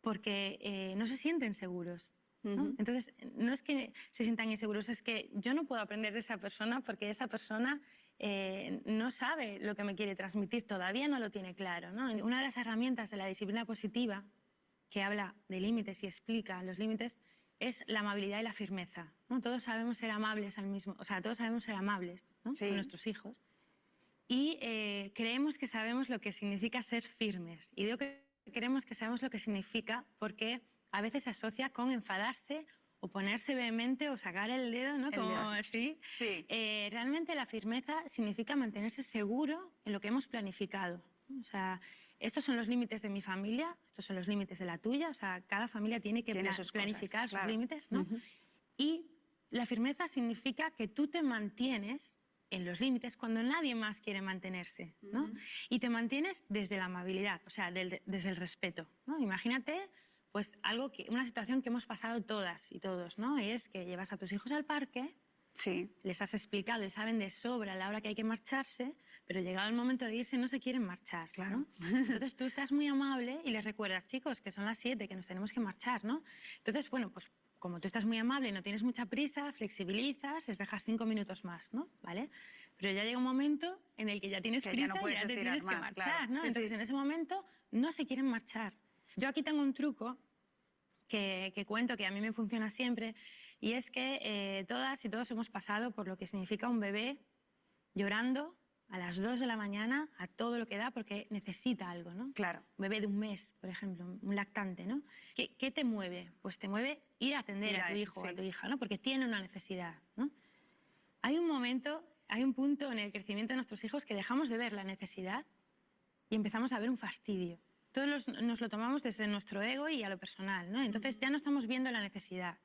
porque no se sienten seguros, ¿no? Entonces, no es que se sientan inseguros, es que yo no puedo aprender de esa persona porque esa persona no sabe lo que me quiere transmitir, todavía no lo tiene claro, ¿no? Una de las herramientas de la disciplina positiva que habla de límites y explica los límites es la amabilidad y la firmeza, ¿no? Todos sabemos ser amables todos sabemos ser amables, ¿no? Con nuestros hijos y creemos que sabemos lo que significa ser firmes. Y digo que creemos que sabemos lo que significa porque a veces se asocia con enfadarse o ponerse vehemente o sacar el dedo, ¿no? Como así. Sí. Realmente la firmeza significa mantenerse seguro en lo que hemos planificado. O sea, estos son los límites de mi familia, estos son los límites de la tuya. O sea, cada familia tiene que planificar sus límites, ¿no? Y la firmeza significa que tú te mantienes en los límites cuando nadie más quiere mantenerse, ¿no? Y te mantienes desde la amabilidad, o sea, desde el respeto, ¿no? Imagínate, pues, una situación que hemos pasado todas y todos, ¿no? Y es que llevas a tus hijos al parque, les has explicado y saben de sobra a la hora que hay que marcharse, pero llegado el momento de irse no se quieren marchar, ¿no? Entonces tú estás muy amable y les recuerdas, chicos, que son las 7, que nos tenemos que marchar, ¿no? Entonces, bueno, pues como tú estás muy amable y no tienes mucha prisa, flexibilizas, les dejas 5 minutos más, ¿no? ¿Vale? Pero ya llega un momento en el que ya tienes prisa y ya te tienes que marchar, ¿no? Entonces en ese momento no se quieren marchar. Yo aquí tengo un truco que cuento, que a mí me funciona siempre, y es que todas y todos hemos pasado por lo que significa un bebé llorando a las 2 de la mañana a todo lo que da porque necesita algo, ¿no? Claro. Un bebé de un mes, por ejemplo, un lactante, ¿no? ¿Qué te mueve? Pues te mueve ir a atender a tu hijo o a tu hija, ¿no? Porque tiene una necesidad, ¿no? Hay un punto en el crecimiento de nuestros hijos que dejamos de ver la necesidad y empezamos a ver un fastidio. Todos nos lo tomamos desde nuestro ego y a lo personal, ¿no? Entonces ya no estamos viendo la necesidad.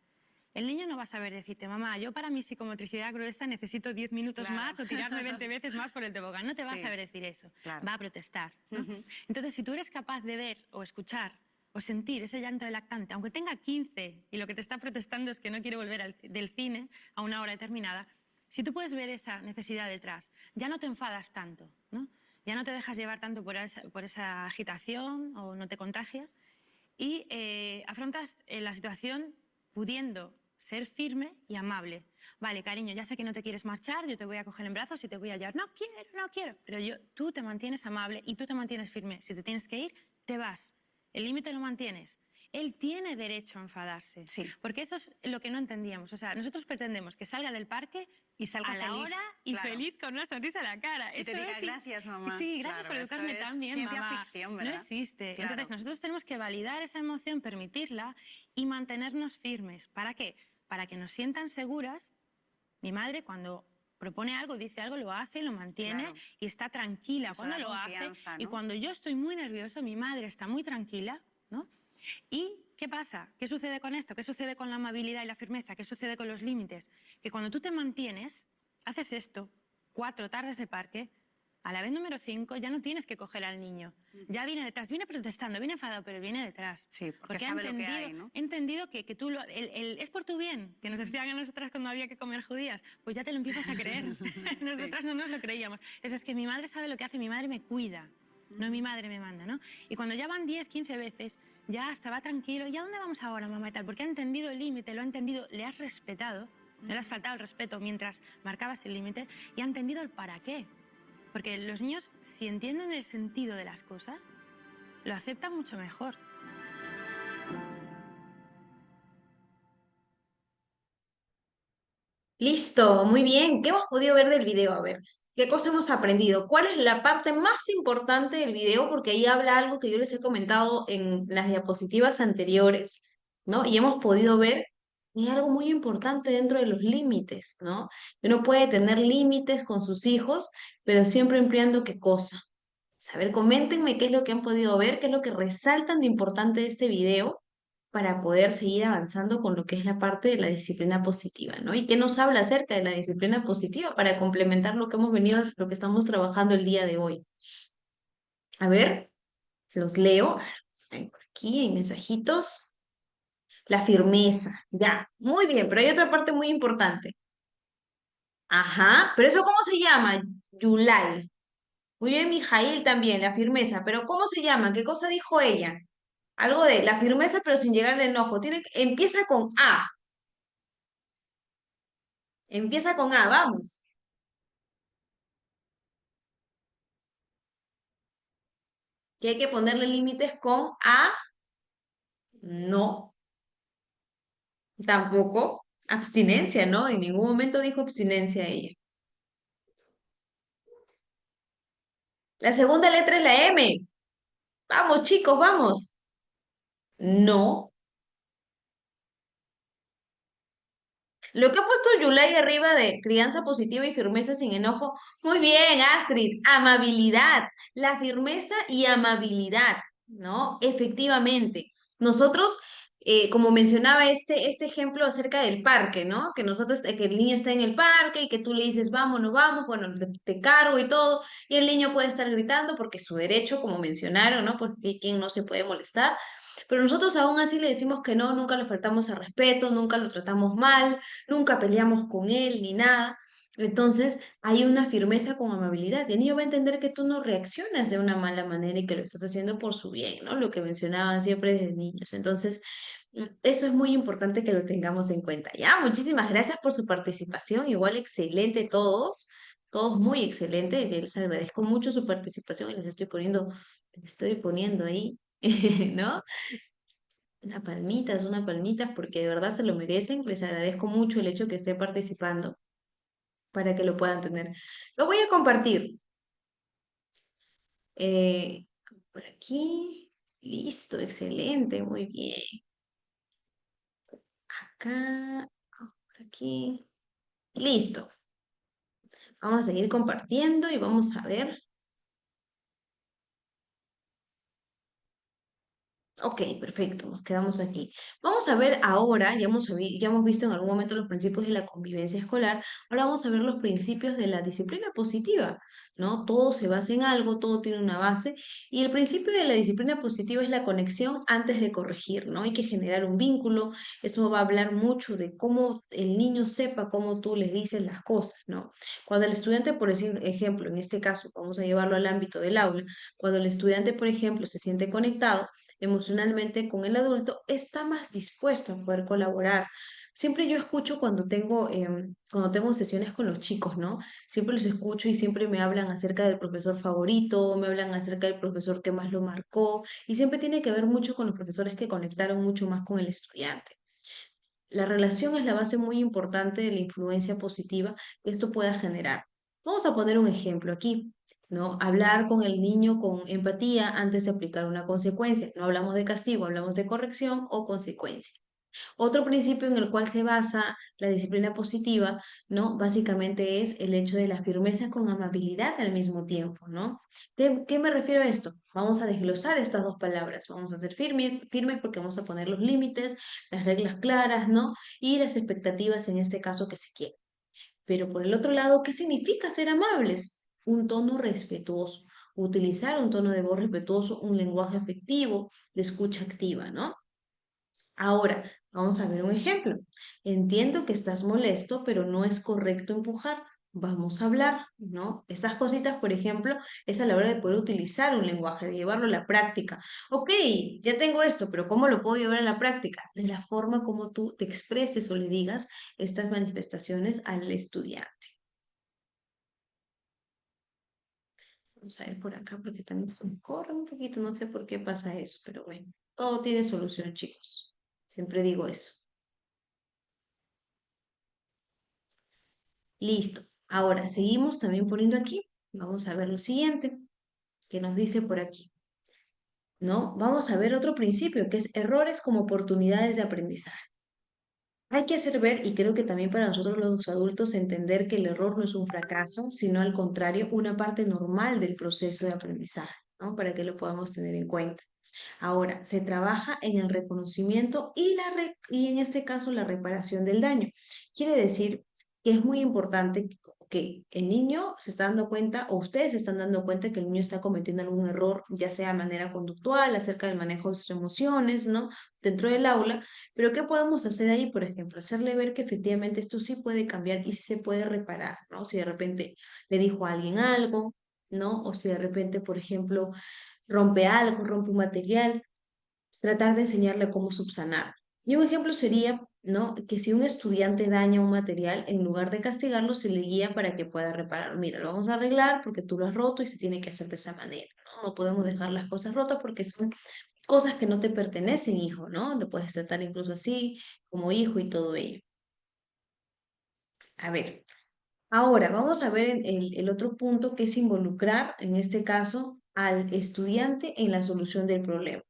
El niño no va a saber decirte, mamá, yo para mi psicomotricidad gruesa necesito 10 minutos más o tirarme 20 veces más por el tobogán. No te va a saber decir eso. Va a protestar, ¿no? Entonces, si tú eres capaz de ver o escuchar o sentir ese llanto del lactante, aunque tenga 15 y lo que te está protestando es que no quiere volver del cine a una hora determinada, si tú puedes ver esa necesidad detrás, ya no te enfadas tanto, ¿no? Ya no te dejas llevar tanto por esa agitación o no te contagias y afrontas la situación pudiendo ser firme y amable. Vale, cariño, ya sé que no te quieres marchar, yo te voy a coger en brazos y te voy a llevar. No quiero. Pero tú te mantienes amable y tú te mantienes firme. Si te tienes que ir, te vas. El límite lo mantienes. Él tiene derecho a enfadarse. Porque eso es lo que no entendíamos. O sea, nosotros pretendemos que salga del parque y salga a la hora y feliz con una sonrisa en la cara. Y eso te diga, gracias, mamá. Sí, gracias por educarme tan bien, mamá. Ficción, no existe. Entonces, nosotros tenemos que validar esa emoción, permitirla y mantenernos firmes. ¿Para qué? Para que nos sientan seguras. Mi madre, cuando propone algo, dice algo, lo hace, lo mantiene Claro. y está tranquila Eso cuando da lo hace. confianza, Y ¿no? cuando yo estoy muy nerviosa, mi madre está muy tranquila, ¿no? ¿Y qué pasa? ¿Qué sucede con esto? ¿Qué sucede con la amabilidad y la firmeza? ¿Qué sucede con los límites? Que cuando tú te mantienes, haces esto, 4 tardes de parque, a la vez número 5 ya no tienes que coger al niño. Ya viene detrás, viene protestando, viene enfadado, pero viene detrás. Sí, porque sabe lo que hay, ¿no? He entendido que tú es por tu bien, que nos decían a nosotras cuando había que comer judías, pues ya te lo empiezas a creer. Nosotras no nos lo creíamos. Es que mi madre sabe lo que hace, mi madre me cuida. No mi madre me manda, ¿no? Y cuando ya van 10, 15 veces, ya estaba tranquilo. ¿Y a dónde vamos ahora, mamá y tal? Porque ha entendido el límite, lo ha entendido, le has respetado, no le has faltado el respeto mientras marcabas el límite y ha entendido el para qué. Porque los niños, si entienden el sentido de las cosas, lo aceptan mucho mejor. Listo, muy bien. ¿Qué hemos podido ver del video? A ver, ¿qué cosa hemos aprendido? ¿Cuál es la parte más importante del video? Porque ahí habla algo que yo les he comentado en las diapositivas anteriores, ¿no? Y hemos podido ver que hay algo muy importante dentro de los límites, ¿no? Uno puede tener límites con sus hijos, pero siempre empleando qué cosa. A ver, coméntenme qué es lo que han podido ver, qué es lo que resaltan de importante de este video para poder seguir avanzando con lo que es la parte de la disciplina positiva, ¿no? Y qué nos habla acerca de la disciplina positiva para complementar lo que hemos venido, lo que estamos trabajando el día de hoy. A ver, los leo. Ahí por aquí hay mensajitos. La firmeza, ya, muy bien, pero hay otra parte muy importante. Ajá, pero eso ¿cómo se llama? Yulai. Muy bien, Mijail también, la firmeza, pero ¿cómo se llama? ¿Qué cosa dijo ella? Algo de la firmeza, pero sin llegar al enojo. Empieza con A. Empieza con A, vamos. Que hay que ponerle límites con A, no, tampoco. Abstinencia, ¿no? En ningún momento dijo abstinencia ella. La segunda letra es la M. Vamos, chicos, vamos. No. Lo que ha puesto Yulai arriba de crianza positiva y firmeza sin enojo. Muy bien, Astrid. Amabilidad. La firmeza y amabilidad, ¿no? Efectivamente. Nosotros, como mencionaba este ejemplo acerca del parque, ¿no? Que nosotros, que el niño está en el parque y que tú le dices, vámonos, vamos, bueno, te cargo y todo, y el niño puede estar gritando porque es su derecho, como mencionaron, ¿no? Porque quien no se puede molestar. Pero nosotros aún así le decimos que no, nunca le faltamos al respeto, nunca lo tratamos mal, nunca peleamos con él ni nada. Entonces hay una firmeza con amabilidad y el niño va a entender que tú no reaccionas de una mala manera y que lo estás haciendo por su bien, ¿no? Lo que mencionaban siempre desde niños. Entonces, eso es muy importante que lo tengamos en cuenta. Ya, muchísimas gracias por su participación. Igual excelente todos, todos muy excelente. Les agradezco mucho su participación y les estoy poniendo ahí, ¿no? Una palmitas, porque de verdad se lo merecen. Les agradezco mucho el hecho que esté participando para que lo puedan tener. Lo voy a compartir. Eh, por aquí. Listo, excelente, muy bien. Acá, por aquí. Listo. Vamos a seguir compartiendo y vamos a ver. Ok, perfecto, nos quedamos aquí. Vamos a ver ahora, ya hemos visto en algún momento los principios de la convivencia escolar, ahora vamos a ver los principios de la disciplina positiva, ¿no? Todo se basa en algo, todo tiene una base, y el principio de la disciplina positiva es la conexión antes de corregir, ¿no? Hay que generar un vínculo, eso va a hablar mucho de cómo el niño sepa cómo tú le dices las cosas, ¿no? Cuando el estudiante, por decir ejemplo, en este caso, vamos a llevarlo al ámbito del aula, cuando el estudiante, por ejemplo, se siente conectado, emocionalmente con el adulto, está más dispuesto a poder colaborar. Siempre yo escucho cuando tengo sesiones con los chicos, ¿no? Siempre los escucho y siempre me hablan acerca del profesor favorito, me hablan acerca del profesor que más lo marcó, y siempre tiene que ver mucho con los profesores que conectaron mucho más con el estudiante. La relación es la base muy importante de la influencia positiva que esto pueda generar. Vamos a poner un ejemplo aquí, ¿no? Hablar con el niño con empatía antes de aplicar una consecuencia. No hablamos de castigo, hablamos de corrección o consecuencia. Otro principio en el cual se basa la disciplina positiva, ¿no? Básicamente es el hecho de la firmeza con amabilidad al mismo tiempo, ¿no? ¿Qué me refiero a esto? Vamos a desglosar estas dos palabras. Vamos a ser firmes porque vamos a poner los límites, las reglas claras, ¿no? Y las expectativas en este caso que se quieren. Pero por el otro lado, ¿qué significa ser amables? Un tono respetuoso, utilizar un tono de voz respetuoso, un lenguaje afectivo, de escucha activa, ¿no? Ahora, vamos a ver un ejemplo. Entiendo que estás molesto, pero no es correcto empujar. Vamos a hablar, ¿no? Estas cositas, por ejemplo, es a la hora de poder utilizar un lenguaje, de llevarlo a la práctica. Ok, ya tengo esto, pero ¿cómo lo puedo llevar a la práctica? De la forma como tú te expreses o le digas estas manifestaciones al estudiante. Vamos a ver por acá porque también se me corre un poquito, no sé por qué pasa eso, pero bueno, todo tiene solución, chicos. Siempre digo eso. Listo. Ahora, seguimos también poniendo aquí. Vamos a ver lo siguiente que nos dice por aquí, ¿no? Vamos a ver otro principio que es errores como oportunidades de aprendizaje. Hay que hacer ver, y creo que también para nosotros los adultos, entender que el error no es un fracaso, sino al contrario, una parte normal del proceso de aprendizaje, ¿no? Para que lo podamos tener en cuenta. Ahora, se trabaja en el reconocimiento y en este caso la reparación del daño. Quiere decir que es muy importante que el niño se está dando cuenta o ustedes se están dando cuenta que el niño está cometiendo algún error, ya sea de manera conductual, acerca del manejo de sus emociones, ¿no? Dentro del aula. Pero ¿qué podemos hacer ahí? Por ejemplo, hacerle ver que efectivamente esto sí puede cambiar y sí se puede reparar, ¿no? Si de repente le dijo a alguien algo, ¿no? O si de repente, por ejemplo, rompe algo, rompe un material, tratar de enseñarle cómo subsanar. Y un ejemplo sería, ¿no? Que si un estudiante daña un material, en lugar de castigarlo, se le guía para que pueda reparar. Mira, lo vamos a arreglar porque tú lo has roto y se tiene que hacer de esa manera, ¿no? No podemos dejar las cosas rotas porque son cosas que no te pertenecen, hijo, ¿no? Lo puedes tratar incluso así, como hijo y todo ello. A ver, ahora vamos a ver el otro punto que es involucrar, en este caso, al estudiante en la solución del problema.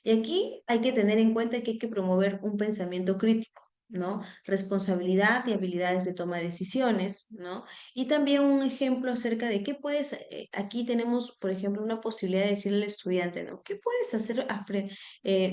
Y aquí hay que tener en cuenta que hay que promover un pensamiento crítico, ¿no? Responsabilidad y habilidades de toma de decisiones, ¿no? Y también un ejemplo acerca de qué puedes, aquí tenemos, por ejemplo, una posibilidad de decirle al estudiante, ¿no? ¿Qué puedes hacer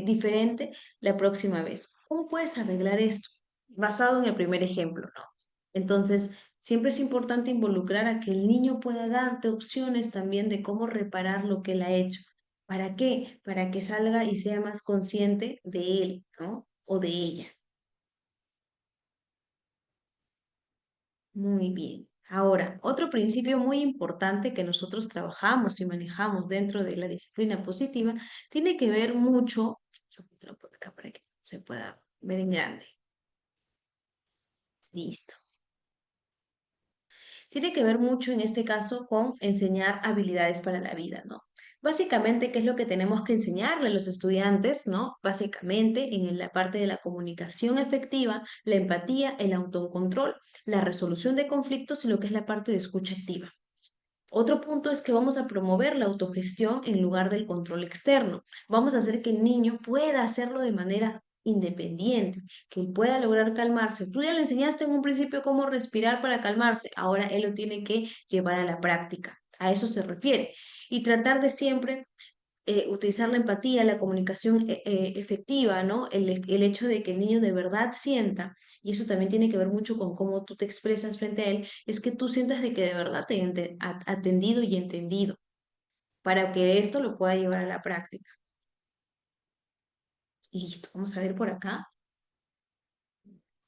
diferente la próxima vez? ¿Cómo puedes arreglar esto? Basado en el primer ejemplo, ¿no? Entonces, siempre es importante involucrar a que el niño pueda darte opciones también de cómo reparar lo que él ha hecho. ¿Para qué? Para que salga y sea más consciente de él, ¿no? O de ella. Muy bien. Ahora, otro principio muy importante que nosotros trabajamos y manejamos dentro de la disciplina positiva tiene que ver mucho, vamos a ponerlo por acá para que se pueda ver en grande. Listo. Tiene que ver mucho en este caso con enseñar habilidades para la vida, ¿no? Básicamente, ¿qué es lo que tenemos que enseñarle a los estudiantes, ¿no? Básicamente, en la parte de la comunicación efectiva, la empatía, el autocontrol, la resolución de conflictos y lo que es la parte de escucha activa. Otro punto es que vamos a promover la autogestión en lugar del control externo. Vamos a hacer que el niño pueda hacerlo de manera independiente, que él pueda lograr calmarse. Tú ya le enseñaste en un principio cómo respirar para calmarse, ahora él lo tiene que llevar a la práctica. A eso se refiere. Y tratar de siempre utilizar la empatía, la comunicación efectiva, ¿no? El hecho de que el niño de verdad sienta, y eso también tiene que ver mucho con cómo tú te expresas frente a él, es que tú sientas de que de verdad te han atendido y entendido, para que esto lo pueda llevar a la práctica. Listo, vamos a ver por acá.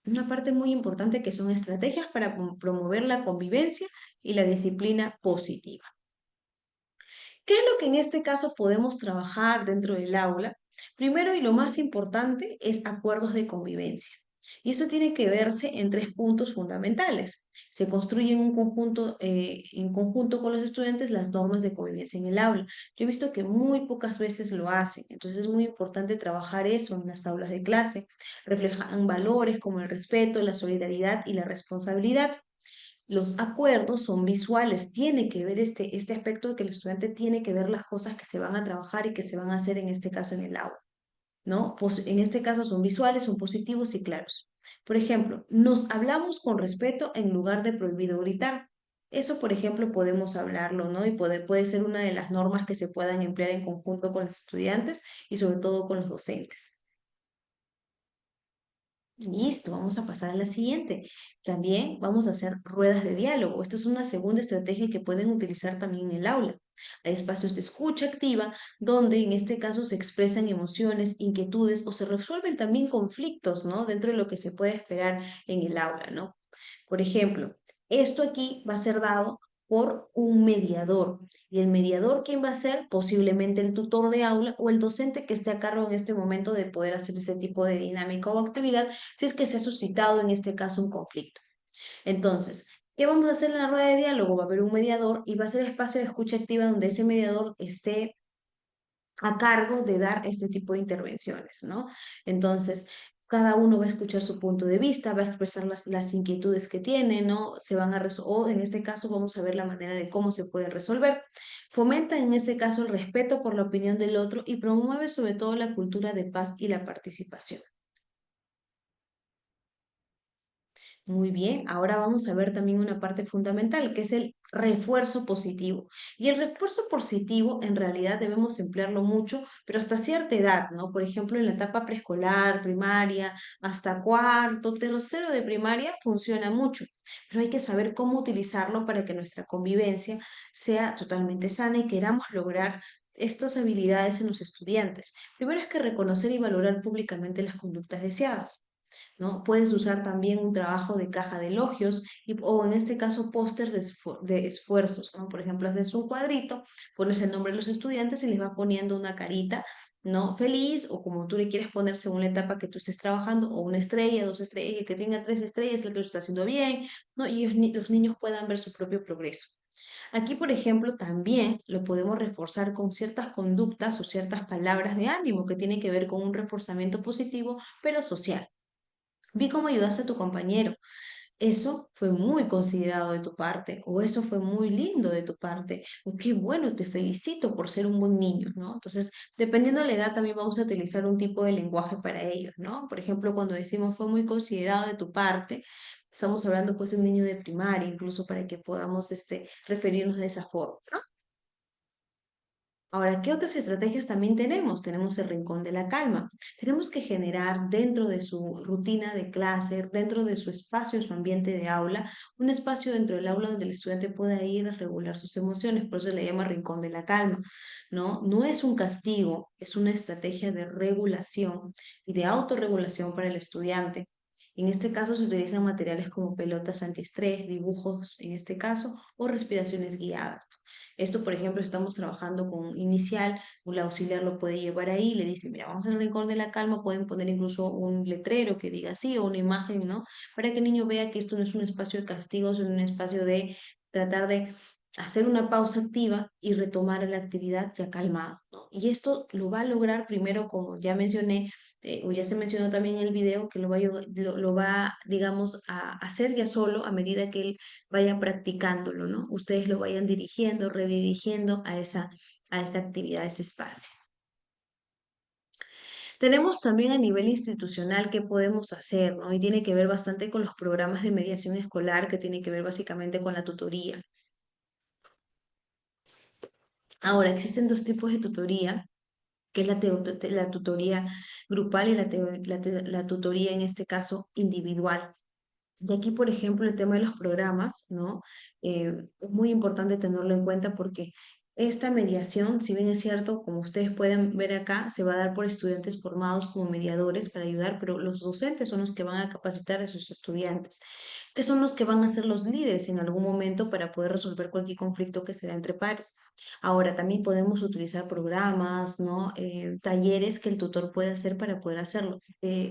Una parte muy importante que son estrategias para promover la convivencia y la disciplina positiva. ¿Qué es lo que en este caso podemos trabajar dentro del aula? Primero y lo más importante es acuerdos de convivencia. Y eso tiene que verse en tres puntos fundamentales. Se construye en conjunto con los estudiantes las normas de convivencia en el aula. Yo he visto que muy pocas veces lo hacen, entonces es muy importante trabajar eso en las aulas de clase. Reflejan valores como el respeto, la solidaridad y la responsabilidad. Los acuerdos son visuales, tiene que ver este aspecto de que el estudiante tiene que ver las cosas que se van a trabajar y que se van a hacer en este caso en el aula. ¿no? En este caso son visuales, son positivos y claros. Por ejemplo, nos hablamos con respeto en lugar de prohibido gritar. Eso, por ejemplo, podemos hablarlo, ¿no? Y puede ser una de las normas que se puedan emplear en conjunto con los estudiantes y sobre todo con los docentes. Listo, vamos a pasar a la siguiente. También vamos a hacer ruedas de diálogo. Esto es una segunda estrategia que pueden utilizar también en el aula. Hay espacios de escucha activa donde en este caso se expresan emociones, inquietudes o se resuelven también conflictos, ¿no? Dentro de lo que se puede esperar en el aula, ¿no? Por ejemplo, esto aquí va a ser dado por un mediador. ¿Y el mediador quién va a ser? Posiblemente el tutor de aula o el docente que esté a cargo en este momento de poder hacer ese tipo de dinámica o actividad si es que se ha suscitado en este caso un conflicto. Entonces, ¿qué vamos a hacer en la rueda de diálogo? Va a haber un mediador y va a ser espacio de escucha activa donde ese mediador esté a cargo de dar este tipo de intervenciones, ¿no? Entonces, cada uno va a escuchar su punto de vista, va a expresar las inquietudes que tiene, ¿no? O en este caso vamos a ver la manera de cómo se puede resolver. Fomenta en este caso el respeto por la opinión del otro y promueve sobre todo la cultura de paz y la participación. Muy bien, ahora vamos a ver también una parte fundamental, que es el refuerzo positivo. Y el refuerzo positivo en realidad debemos emplearlo mucho, pero hasta cierta edad, ¿no? Por ejemplo, en la etapa preescolar, primaria, hasta cuarto, tercero de primaria funciona mucho, pero hay que saber cómo utilizarlo para que nuestra convivencia sea totalmente sana y queramos lograr estas habilidades en los estudiantes. Primero es que reconocer y valorar públicamente las conductas deseadas. ¿No? Puedes usar también un trabajo de caja de elogios o en este caso póster de esfuerzos, ¿no? Por ejemplo, haces un cuadrito, pones el nombre de los estudiantes y les vas poniendo una carita, ¿no? Feliz o como tú le quieres poner según la etapa que tú estés trabajando, o una estrella, dos estrellas, y el que tenga tres estrellas, el que lo está haciendo bien, ¿no? Y los niños puedan ver su propio progreso. Aquí, por ejemplo, también lo podemos reforzar con ciertas conductas o ciertas palabras de ánimo que tienen que ver con un reforzamiento positivo, pero social. Vi cómo ayudaste a tu compañero. Eso fue muy considerado de tu parte, o eso fue muy lindo de tu parte, o qué bueno, te felicito por ser un buen niño, ¿no? Entonces, dependiendo de la edad, también vamos a utilizar un tipo de lenguaje para ellos, ¿no? Por ejemplo, cuando decimos fue muy considerado de tu parte, estamos hablando pues de un niño de primaria, incluso para que podamos referirnos de esa forma, ¿no? Ahora, ¿qué otras estrategias también tenemos? Tenemos el rincón de la calma. Tenemos que generar dentro de su rutina de clase, dentro de su espacio, su ambiente de aula, un espacio dentro del aula donde el estudiante pueda ir a regular sus emociones. Por eso se le llama rincón de la calma, ¿no? No es un castigo, es una estrategia de regulación y de autorregulación para el estudiante. En este caso se utilizan materiales como pelotas antiestrés, dibujos en este caso, o respiraciones guiadas. Esto, por ejemplo, estamos trabajando con inicial, un auxiliar lo puede llevar ahí, le dice, mira, vamos al rincón de la calma, pueden poner incluso un letrero que diga así o una imagen, ¿no? Para que el niño vea que esto no es un espacio de castigo, es un espacio de tratar de hacer una pausa activa y retomar la actividad ya calmado, ¿no? Y esto lo va a lograr primero, como ya mencioné, o ya se mencionó también en el video, que lo va, digamos, a hacer ya solo a medida que él vaya practicándolo, ¿no? Ustedes lo vayan dirigiendo, redirigiendo a esa actividad, a ese espacio. Tenemos también a nivel institucional qué podemos hacer, ¿no? Y tiene que ver bastante con los programas de mediación escolar, que tiene que ver básicamente con la tutoría. Ahora, existen dos tipos de tutoría, que es la tutoría grupal y la tutoría, en este caso, individual. De aquí, por ejemplo, el tema de los programas, ¿no? Es muy importante tenerlo en cuenta porque esta mediación, si bien es cierto, como ustedes pueden ver acá, se va a dar por estudiantes formados como mediadores para ayudar, pero los docentes son los que van a capacitar a sus estudiantes, que son los que van a ser los líderes en algún momento para poder resolver cualquier conflicto que se da entre pares. Ahora, también podemos utilizar programas, ¿no? Talleres que el tutor puede hacer para poder hacerlo,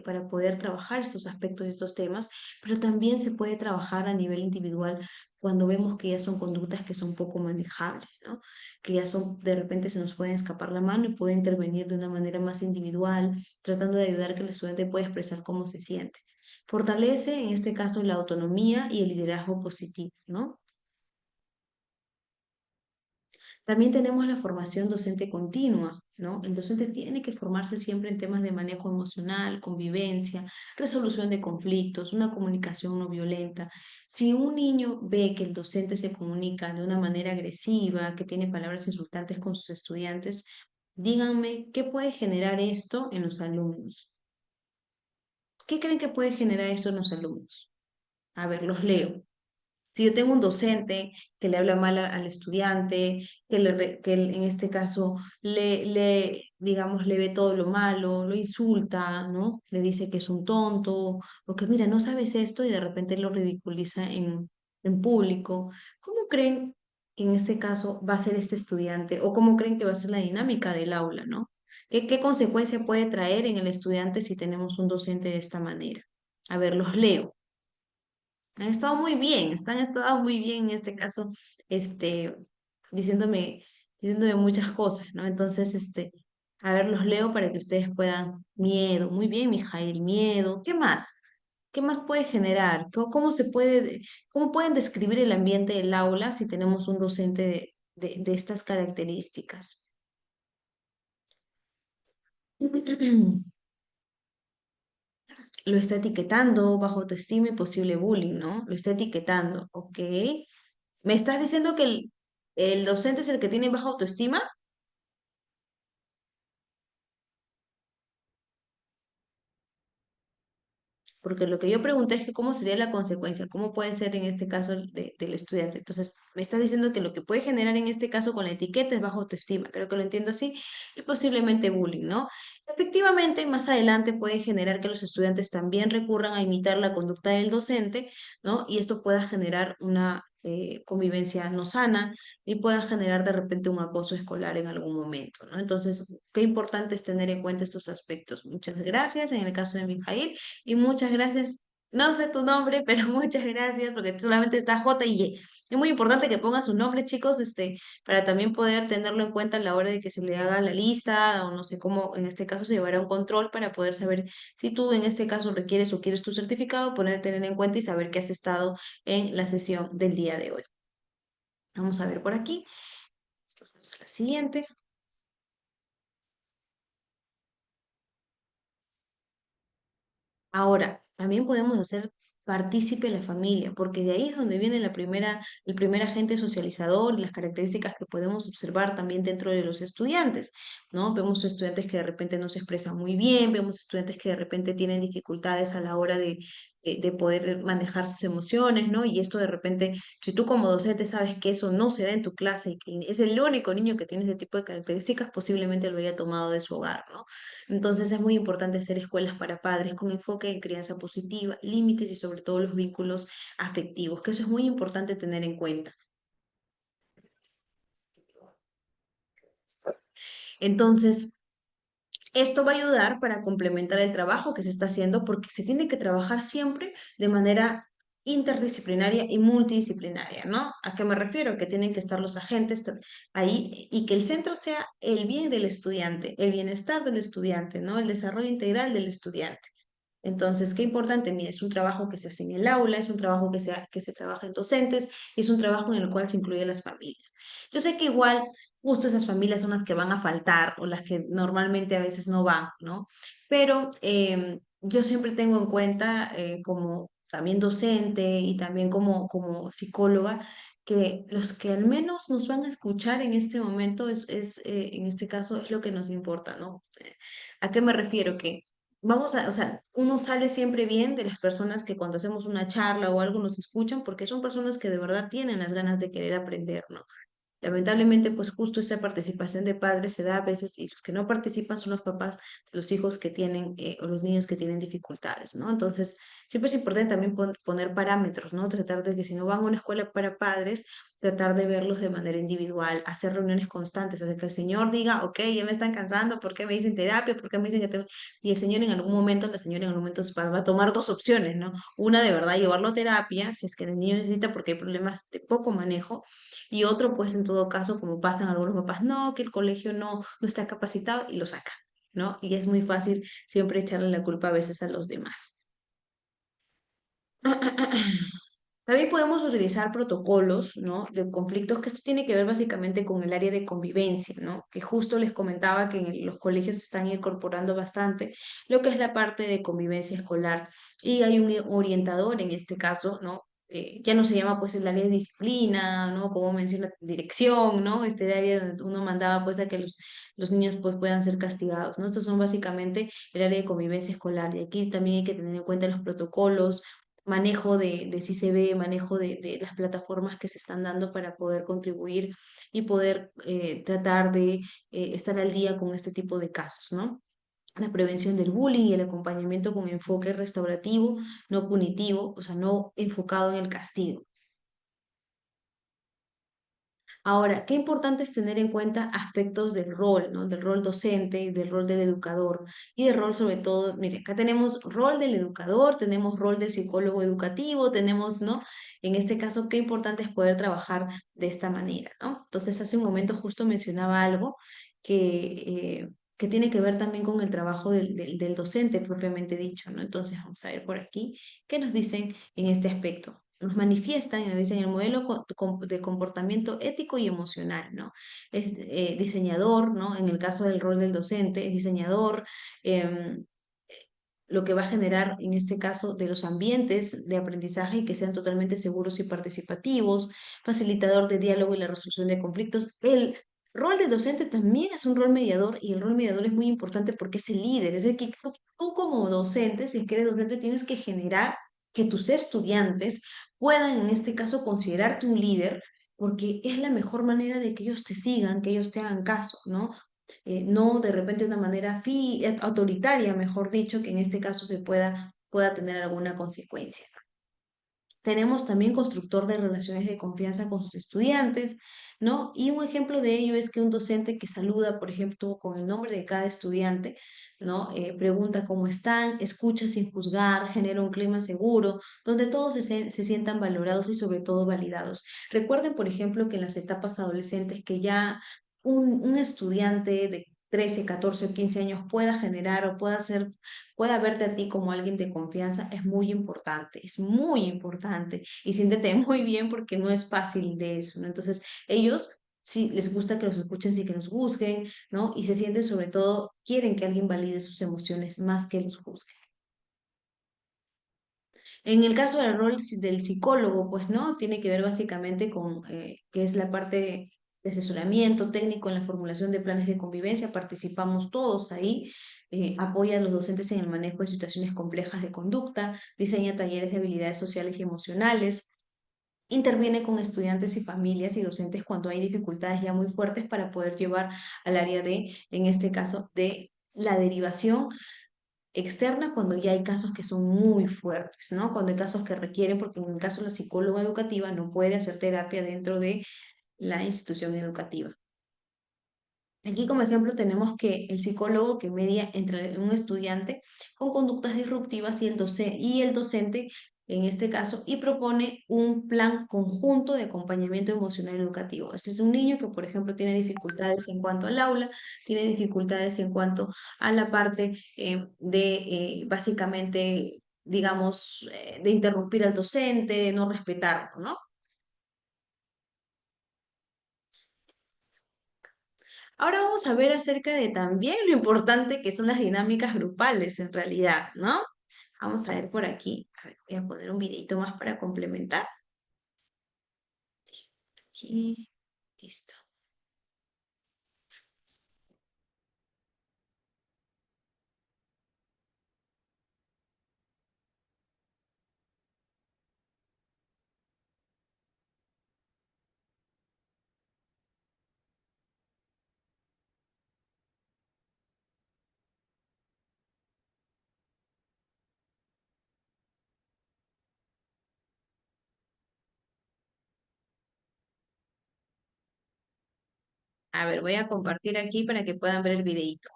para poder trabajar estos aspectos y estos temas, pero también se puede trabajar a nivel individual cuando vemos que ya son conductas que son poco manejables, ¿no? Que ya son, de repente se nos puede escapar la mano y puede intervenir de una manera más individual, tratando de ayudar a que el estudiante pueda expresar cómo se siente. Fortalece, en este caso, la autonomía y el liderazgo positivo, ¿no? También tenemos la formación docente continua, ¿no? El docente tiene que formarse siempre en temas de manejo emocional, convivencia, resolución de conflictos, una comunicación no violenta. Si un niño ve que el docente se comunica de una manera agresiva, que tiene palabras insultantes con sus estudiantes, díganme, ¿qué puede generar esto en los alumnos? ¿Qué creen que puede generar esto en los alumnos? A ver, los leo. Si yo tengo un docente que le habla mal al estudiante, en este caso digamos, le ve todo lo malo, lo insulta, ¿no? Le dice que es un tonto, o que mira, no sabes esto y de repente lo ridiculiza en público. ¿Cómo creen que en este caso va a ser este estudiante? ¿O cómo creen que va a ser la dinámica del aula, ¿no? ¿Qué consecuencia puede traer en el estudiante si tenemos un docente de esta manera? A ver, los leo. Han estado muy bien, están estado muy bien en este caso, este, diciéndome, diciéndome muchas cosas, ¿no? Entonces, a ver, los leo para que ustedes puedan, miedo, muy bien, Mijail, miedo, ¿qué más? ¿Qué más puede generar? ¿Cómo se puede, cómo pueden describir el ambiente del aula si tenemos un docente de estas características? Lo está etiquetando bajo autoestima y posible bullying, ¿no? Lo está etiquetando, ¿ok? ¿Me estás diciendo que el docente es el que tiene baja autoestima? Porque lo que yo pregunté es que cómo sería la consecuencia, cómo puede ser en este caso del estudiante. Entonces, me estás diciendo que lo que puede generar en este caso con la etiqueta es baja autoestima, creo que lo entiendo así, y posiblemente bullying, ¿no? Efectivamente, más adelante puede generar que los estudiantes también recurran a imitar la conducta del docente, ¿no? Y esto pueda generar una convivencia no sana y pueda generar de repente un acoso escolar en algún momento, ¿no? Entonces, qué importante es tener en cuenta estos aspectos. Muchas gracias en el caso de Mijail. Y muchas gracias. No sé tu nombre, pero muchas gracias porque solamente está J y Y. Es muy importante que pongan sus nombres, chicos, para también poder tenerlo en cuenta a la hora de que se le haga la lista o no sé cómo, en este caso se llevará un control para poder saber si tú en este caso requieres o quieres tu certificado, poner, tener en cuenta y saber que has estado en la sesión del día de hoy. Vamos a ver por aquí. Vamos a la siguiente. Ahora, también podemos hacer partícipe a la familia, porque de ahí es donde viene el primer agente socializador y las características que podemos observar también dentro de los estudiantes, ¿no? Vemos estudiantes que de repente no se expresan muy bien, vemos estudiantes que de repente tienen dificultades a la hora de poder manejar sus emociones, ¿no? Y esto de repente, si tú como docente sabes que eso no se da en tu clase y que es el único niño que tiene ese tipo de características, posiblemente lo haya tomado de su hogar, ¿no? Entonces es muy importante hacer escuelas para padres con enfoque en crianza positiva, límites y sobre todo los vínculos afectivos, que eso es muy importante tener en cuenta. Entonces, esto va a ayudar para complementar el trabajo que se está haciendo porque se tiene que trabajar siempre de manera interdisciplinaria y multidisciplinaria, ¿no? ¿A qué me refiero? Que tienen que estar los agentes ahí y que el centro sea el bien del estudiante, el bienestar del estudiante, ¿no? El desarrollo integral del estudiante. Entonces, qué importante, mira, es un trabajo que se hace en el aula, es un trabajo que se trabaja en docentes, y es un trabajo en el cual se incluye a las familias. Yo sé que igual justo esas familias son las que van a faltar o las que normalmente a veces no van, ¿no? Pero yo siempre tengo en cuenta como también docente y también como psicóloga, que los que al menos nos van a escuchar en este momento en este caso, es lo que nos importa, ¿no? ¿A qué me refiero? Que o sea, uno sale siempre bien de las personas que cuando hacemos una charla o algo nos escuchan porque son personas que de verdad tienen las ganas de querer aprender, ¿no? Lamentablemente, pues justo esa participación de padres se da a veces y los que no participan son los papás de los hijos que tienen o los niños que tienen dificultades, ¿no? Entonces, siempre es importante también poner parámetros, ¿no? Tratar de que si no van a una escuela para padres, tratar de verlos de manera individual, hacer reuniones constantes, hasta que el señor diga, ok, ya me están cansando, ¿por qué me dicen terapia? ¿Por qué me dicen que tengo? Y el señor en algún momento, la señora en algún momento va a tomar dos opciones, ¿no? Una de verdad llevarlo a terapia, si es que el niño necesita porque hay problemas de poco manejo, y otro, pues en todo caso, como pasan algunos papás, no, que el colegio no está capacitado y lo saca, ¿no? Y es muy fácil siempre echarle la culpa a veces a los demás. También podemos utilizar protocolos, ¿no? De conflictos, que esto tiene que ver básicamente con el área de convivencia, ¿no? Que justo les comentaba que en los colegios se están incorporando bastante lo que es la parte de convivencia escolar. Y hay un orientador en este caso, ¿no? Ya no se llama pues el área de disciplina, ¿no? Como menciona, dirección, ¿no? Este área donde uno mandaba pues a que los niños pues puedan ser castigados, ¿no? Estos son básicamente el área de convivencia escolar. Y aquí también hay que tener en cuenta los protocolos, manejo de CICB, manejo de las plataformas que se están dando para poder contribuir y poder tratar de estar al día con este tipo de casos, ¿no? La prevención del bullying y el acompañamiento con enfoque restaurativo, no punitivo, o sea, no enfocado en el castigo. Ahora, qué importante es tener en cuenta aspectos del rol, ¿no? Del rol docente, del rol del educador y del rol sobre todo, mire, acá tenemos rol del educador, tenemos rol del psicólogo educativo, tenemos, ¿no? En este caso, qué importante es poder trabajar de esta manera, ¿no? Entonces, hace un momento justo mencionaba algo que tiene que ver también con el trabajo del docente propiamente dicho, ¿no? Entonces, vamos a ver por aquí qué nos dicen en este aspecto. Nos manifiestan y nos dicen el modelo de comportamiento ético y emocional, ¿no? Es diseñador, ¿no? En el caso del rol del docente, es diseñador, em, lo que va a generar en este caso de los ambientes de aprendizaje y que sean totalmente seguros y participativos, facilitador de diálogo y la resolución de conflictos. El rol del docente también es un rol mediador y el rol mediador es muy importante porque es el líder, es decir, que tú como docente, si es que eres docente, tienes que generar que tus estudiantes puedan en este caso considerarte un líder porque es la mejor manera de que ellos te sigan, que ellos te hagan caso, ¿no? No de repente de una manera autoritaria, mejor dicho, que en este caso pueda tener alguna consecuencia. Tenemos también constructor de relaciones de confianza con sus estudiantes, ¿no? Y un ejemplo de ello es que un docente que saluda, por ejemplo, con el nombre de cada estudiante, ¿no? Pregunta cómo están, escucha sin juzgar, genera un clima seguro, donde todos se sientan valorados y sobre todo validados. Recuerden, por ejemplo, que en las etapas adolescentes que ya un estudiante de 13, 14 o 15 años pueda generar o pueda verte a ti como alguien de confianza es muy importante y siéntete muy bien porque no es fácil de eso, ¿no? Entonces, ellos sí les gusta que los escuchen, sí que los juzguen, ¿no? Y se sienten sobre todo, quieren que alguien valide sus emociones más que los juzgue. En el caso del rol del psicólogo, pues no, tiene que ver básicamente con que es la parte de asesoramiento técnico en la formulación de planes de convivencia, participamos todos ahí, apoya a los docentes en el manejo de situaciones complejas de conducta, diseña talleres de habilidades sociales y emocionales, interviene con estudiantes y familias y docentes cuando hay dificultades ya muy fuertes para poder llevar al área de, en este caso, de la derivación externa cuando ya hay casos que son muy fuertes, ¿no? Cuando hay casos que requieren, porque en el caso de la psicóloga educativa no puede hacer terapia dentro de la institución educativa. Aquí como ejemplo tenemos que el psicólogo que media entre un estudiante con conductas disruptivas y el docente en este caso y propone un plan conjunto de acompañamiento emocional educativo. Este es un niño que, por ejemplo, tiene dificultades en cuanto al aula, tiene dificultades en cuanto a la parte básicamente, digamos, de interrumpir al docente, no respetarlo, ¿no? Ahora vamos a ver acerca de también lo importante que son las dinámicas grupales en realidad, ¿no? Vamos a ver por aquí. A ver, voy a poner un videito más para complementar. Aquí, listo. A ver, voy a compartir aquí para que puedan ver el videito.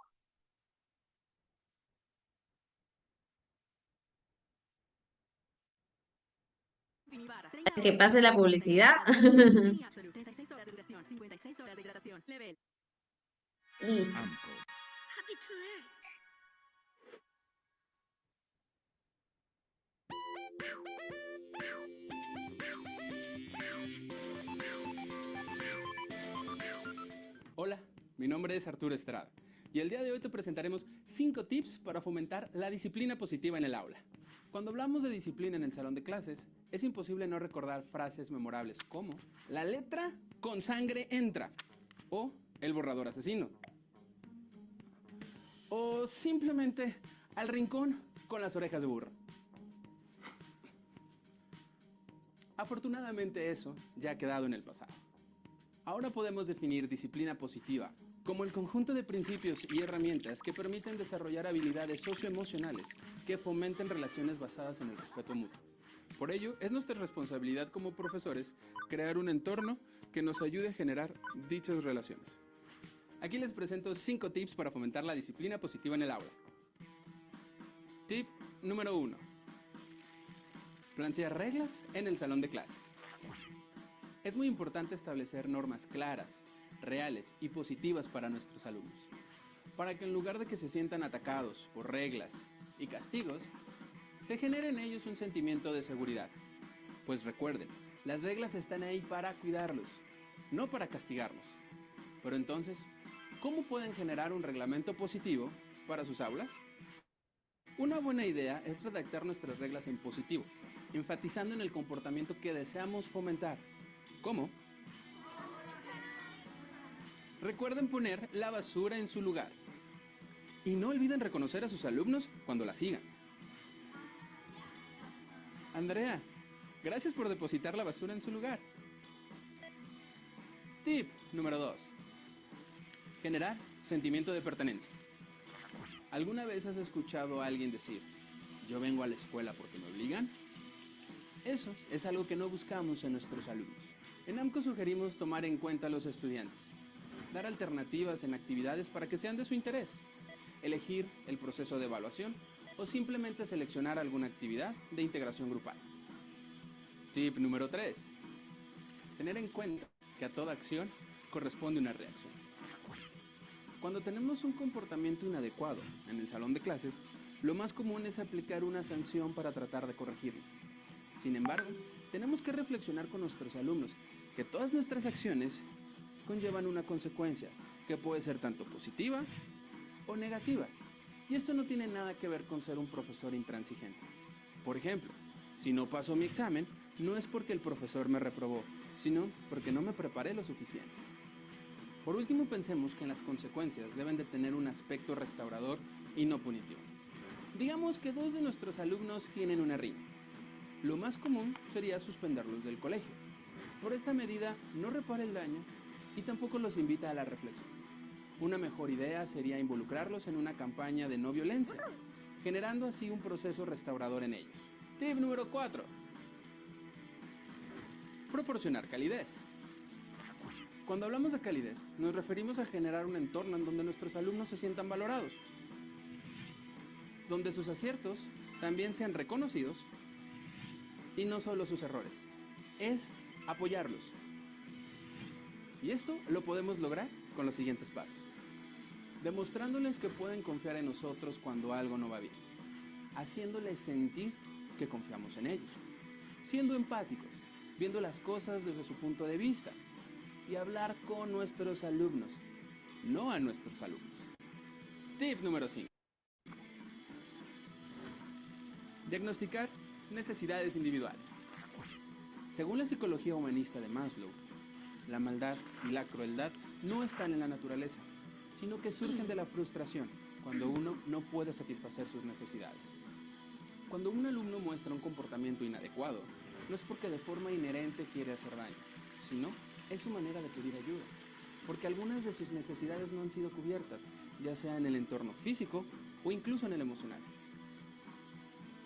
Que pase la publicidad. Listo. mi nombre es Arturo Estrada y el día de hoy te presentaremos 5 tips para fomentar la disciplina positiva en el aula. Cuando hablamos de disciplina en el salón de clases, es imposible no recordar frases memorables como la letra con sangre entra o el borrador asesino o simplemente al rincón con las orejas de burro. Afortunadamente eso ya ha quedado en el pasado. Ahora podemos definir disciplina positiva como el conjunto de principios y herramientas que permiten desarrollar habilidades socioemocionales que fomenten relaciones basadas en el respeto mutuo. Por ello, es nuestra responsabilidad como profesores crear un entorno que nos ayude a generar dichas relaciones. Aquí les presento 5 tips para fomentar la disciplina positiva en el aula. Tip número 1. Plantear reglas en el salón de clase. Es muy importante establecer normas claras, reales y positivas para nuestros alumnos, para que en lugar de que se sientan atacados por reglas y castigos, se genere en ellos un sentimiento de seguridad. Pues recuerden, las reglas están ahí para cuidarlos, no para castigarlos. Pero entonces, ¿cómo pueden generar un reglamento positivo para sus aulas? Una buena idea es redactar nuestras reglas en positivo, enfatizando en el comportamiento que deseamos fomentar. ¿Cómo? Recuerden poner la basura en su lugar. Y no olviden reconocer a sus alumnos cuando la sigan. Andrea, gracias por depositar la basura en su lugar. Tip número 2. Generar sentimiento de pertenencia. ¿Alguna vez has escuchado a alguien decir, yo vengo a la escuela porque me obligan? Eso es algo que no buscamos en nuestros alumnos. En AMCO sugerimos tomar en cuenta a los estudiantes, dar alternativas en actividades para que sean de su interés, elegir el proceso de evaluación o simplemente seleccionar alguna actividad de integración grupal. Tip número 3. Tener en cuenta que a toda acción corresponde una reacción. Cuando tenemos un comportamiento inadecuado en el salón de clases, lo más común es aplicar una sanción para tratar de corregirlo. Sin embargo, tenemos que reflexionar con nuestros alumnos que todas nuestras acciones conllevan una consecuencia que puede ser tanto positiva o negativa. Y esto no tiene nada que ver con ser un profesor intransigente. Por ejemplo, si no paso mi examen, no es porque el profesor me reprobó, sino porque no me preparé lo suficiente. Por último, pensemos que las consecuencias deben de tener un aspecto restaurador y no punitivo. Digamos que 2 de nuestros alumnos tienen una riña. Lo más común sería suspenderlos del colegio. Por esta medida no repara el daño y tampoco los invita a la reflexión. Una mejor idea sería involucrarlos en una campaña de no violencia, generando así un proceso restaurador en ellos. Tip número 4. Proporcionar calidez. Cuando hablamos de calidez, nos referimos a generar un entorno en donde nuestros alumnos se sientan valorados, donde sus aciertos también sean reconocidos y no solo sus errores. Es apoyarlos. Y esto lo podemos lograr con los siguientes pasos. Demostrándoles que pueden confiar en nosotros cuando algo no va bien. Haciéndoles sentir que confiamos en ellos. Siendo empáticos, viendo las cosas desde su punto de vista. Y hablar con nuestros alumnos, no a nuestros alumnos. Tip número 5. Diagnosticar necesidades individuales. Según la psicología humanista de Maslow, la maldad y la crueldad no están en la naturaleza, sino que surgen de la frustración cuando uno no puede satisfacer sus necesidades. Cuando un alumno muestra un comportamiento inadecuado, no es porque de forma inherente quiere hacer daño, sino es su manera de pedir ayuda, porque algunas de sus necesidades no han sido cubiertas, ya sea en el entorno físico o incluso en el emocional.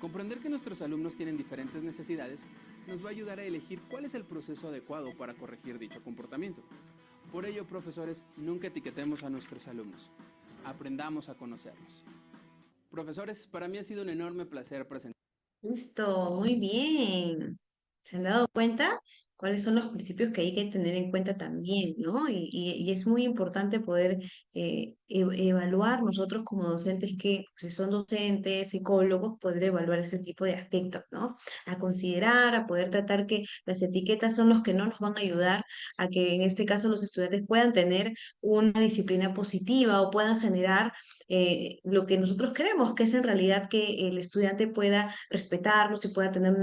Comprender que nuestros alumnos tienen diferentes necesidades nos va a ayudar a elegir cuál es el proceso adecuado para corregir dicho comportamiento. Por ello, profesores, nunca etiquetemos a nuestros alumnos. Aprendamos a conocerlos. Profesores, para mí ha sido un enorme placer presentar. Listo, muy bien. ¿Se han dado cuenta? cuáles son los principios que hay que tener en cuenta también, ¿no? Y es muy importante poder evaluar nosotros como docentes que, si son docentes, psicólogos, poder evaluar ese tipo de aspectos, ¿no? A considerar, a poder tratar que las etiquetas son los que no nos van a ayudar a que en este caso los estudiantes puedan tener una disciplina positiva o puedan generar lo que nosotros queremos, que es en realidad que el estudiante pueda respetarnos y pueda tener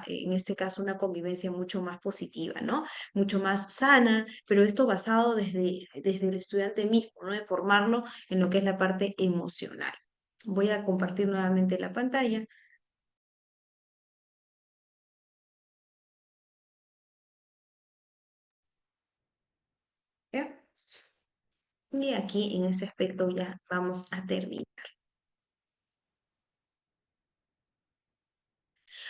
en este caso, una convivencia mucho más positiva, ¿no? Mucho más sana, pero esto basado desde el estudiante mismo, ¿no? De formarlo en lo que es la parte emocional. Voy a compartir nuevamente la pantalla. ¿Ya? Y aquí en ese aspecto ya vamos a terminar.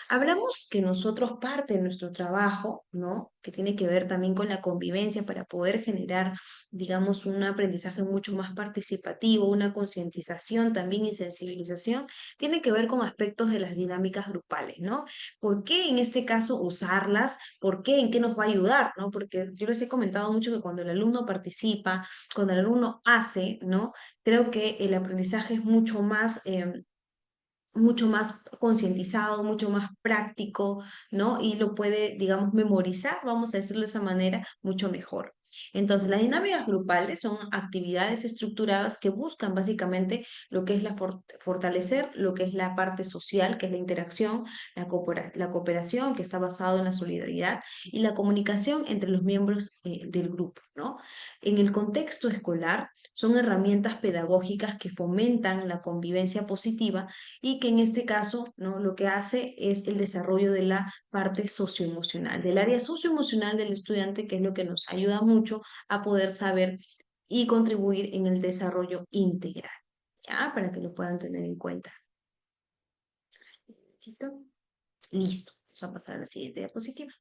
Hablamos que nosotros parte de nuestro trabajo, ¿no? Que tiene que ver también con la convivencia para poder generar, digamos, un aprendizaje mucho más participativo, una concientización también y sensibilización, tiene que ver con aspectos de las dinámicas grupales, ¿no? ¿Por qué en este caso usarlas? ¿Por qué? ¿En qué nos va a ayudar? ¿No? Porque yo les he comentado mucho que cuando el alumno participa, cuando el alumno hace, ¿no? Creo que el aprendizaje es mucho más concientizado, mucho más práctico, ¿no? Y lo puede, digamos, memorizar, vamos a decirlo de esa manera, mucho mejor. Entonces, las dinámicas grupales son actividades estructuradas que buscan básicamente lo que es fortalecer lo que es la parte social, que es la interacción, la cooperación, que está basado en la solidaridad, y la comunicación entre los miembros del grupo, ¿no? En el contexto escolar, son herramientas pedagógicas que fomentan la convivencia positiva y que en este caso, ¿no? Lo que hace es el desarrollo de la parte socioemocional, del área socioemocional del estudiante, que es lo que nos ayuda mucho a poder saber y contribuir en el desarrollo integral, ¿ya? Para que lo puedan tener en cuenta. ¿Listo? Listo. Vamos a pasar a la siguiente diapositiva.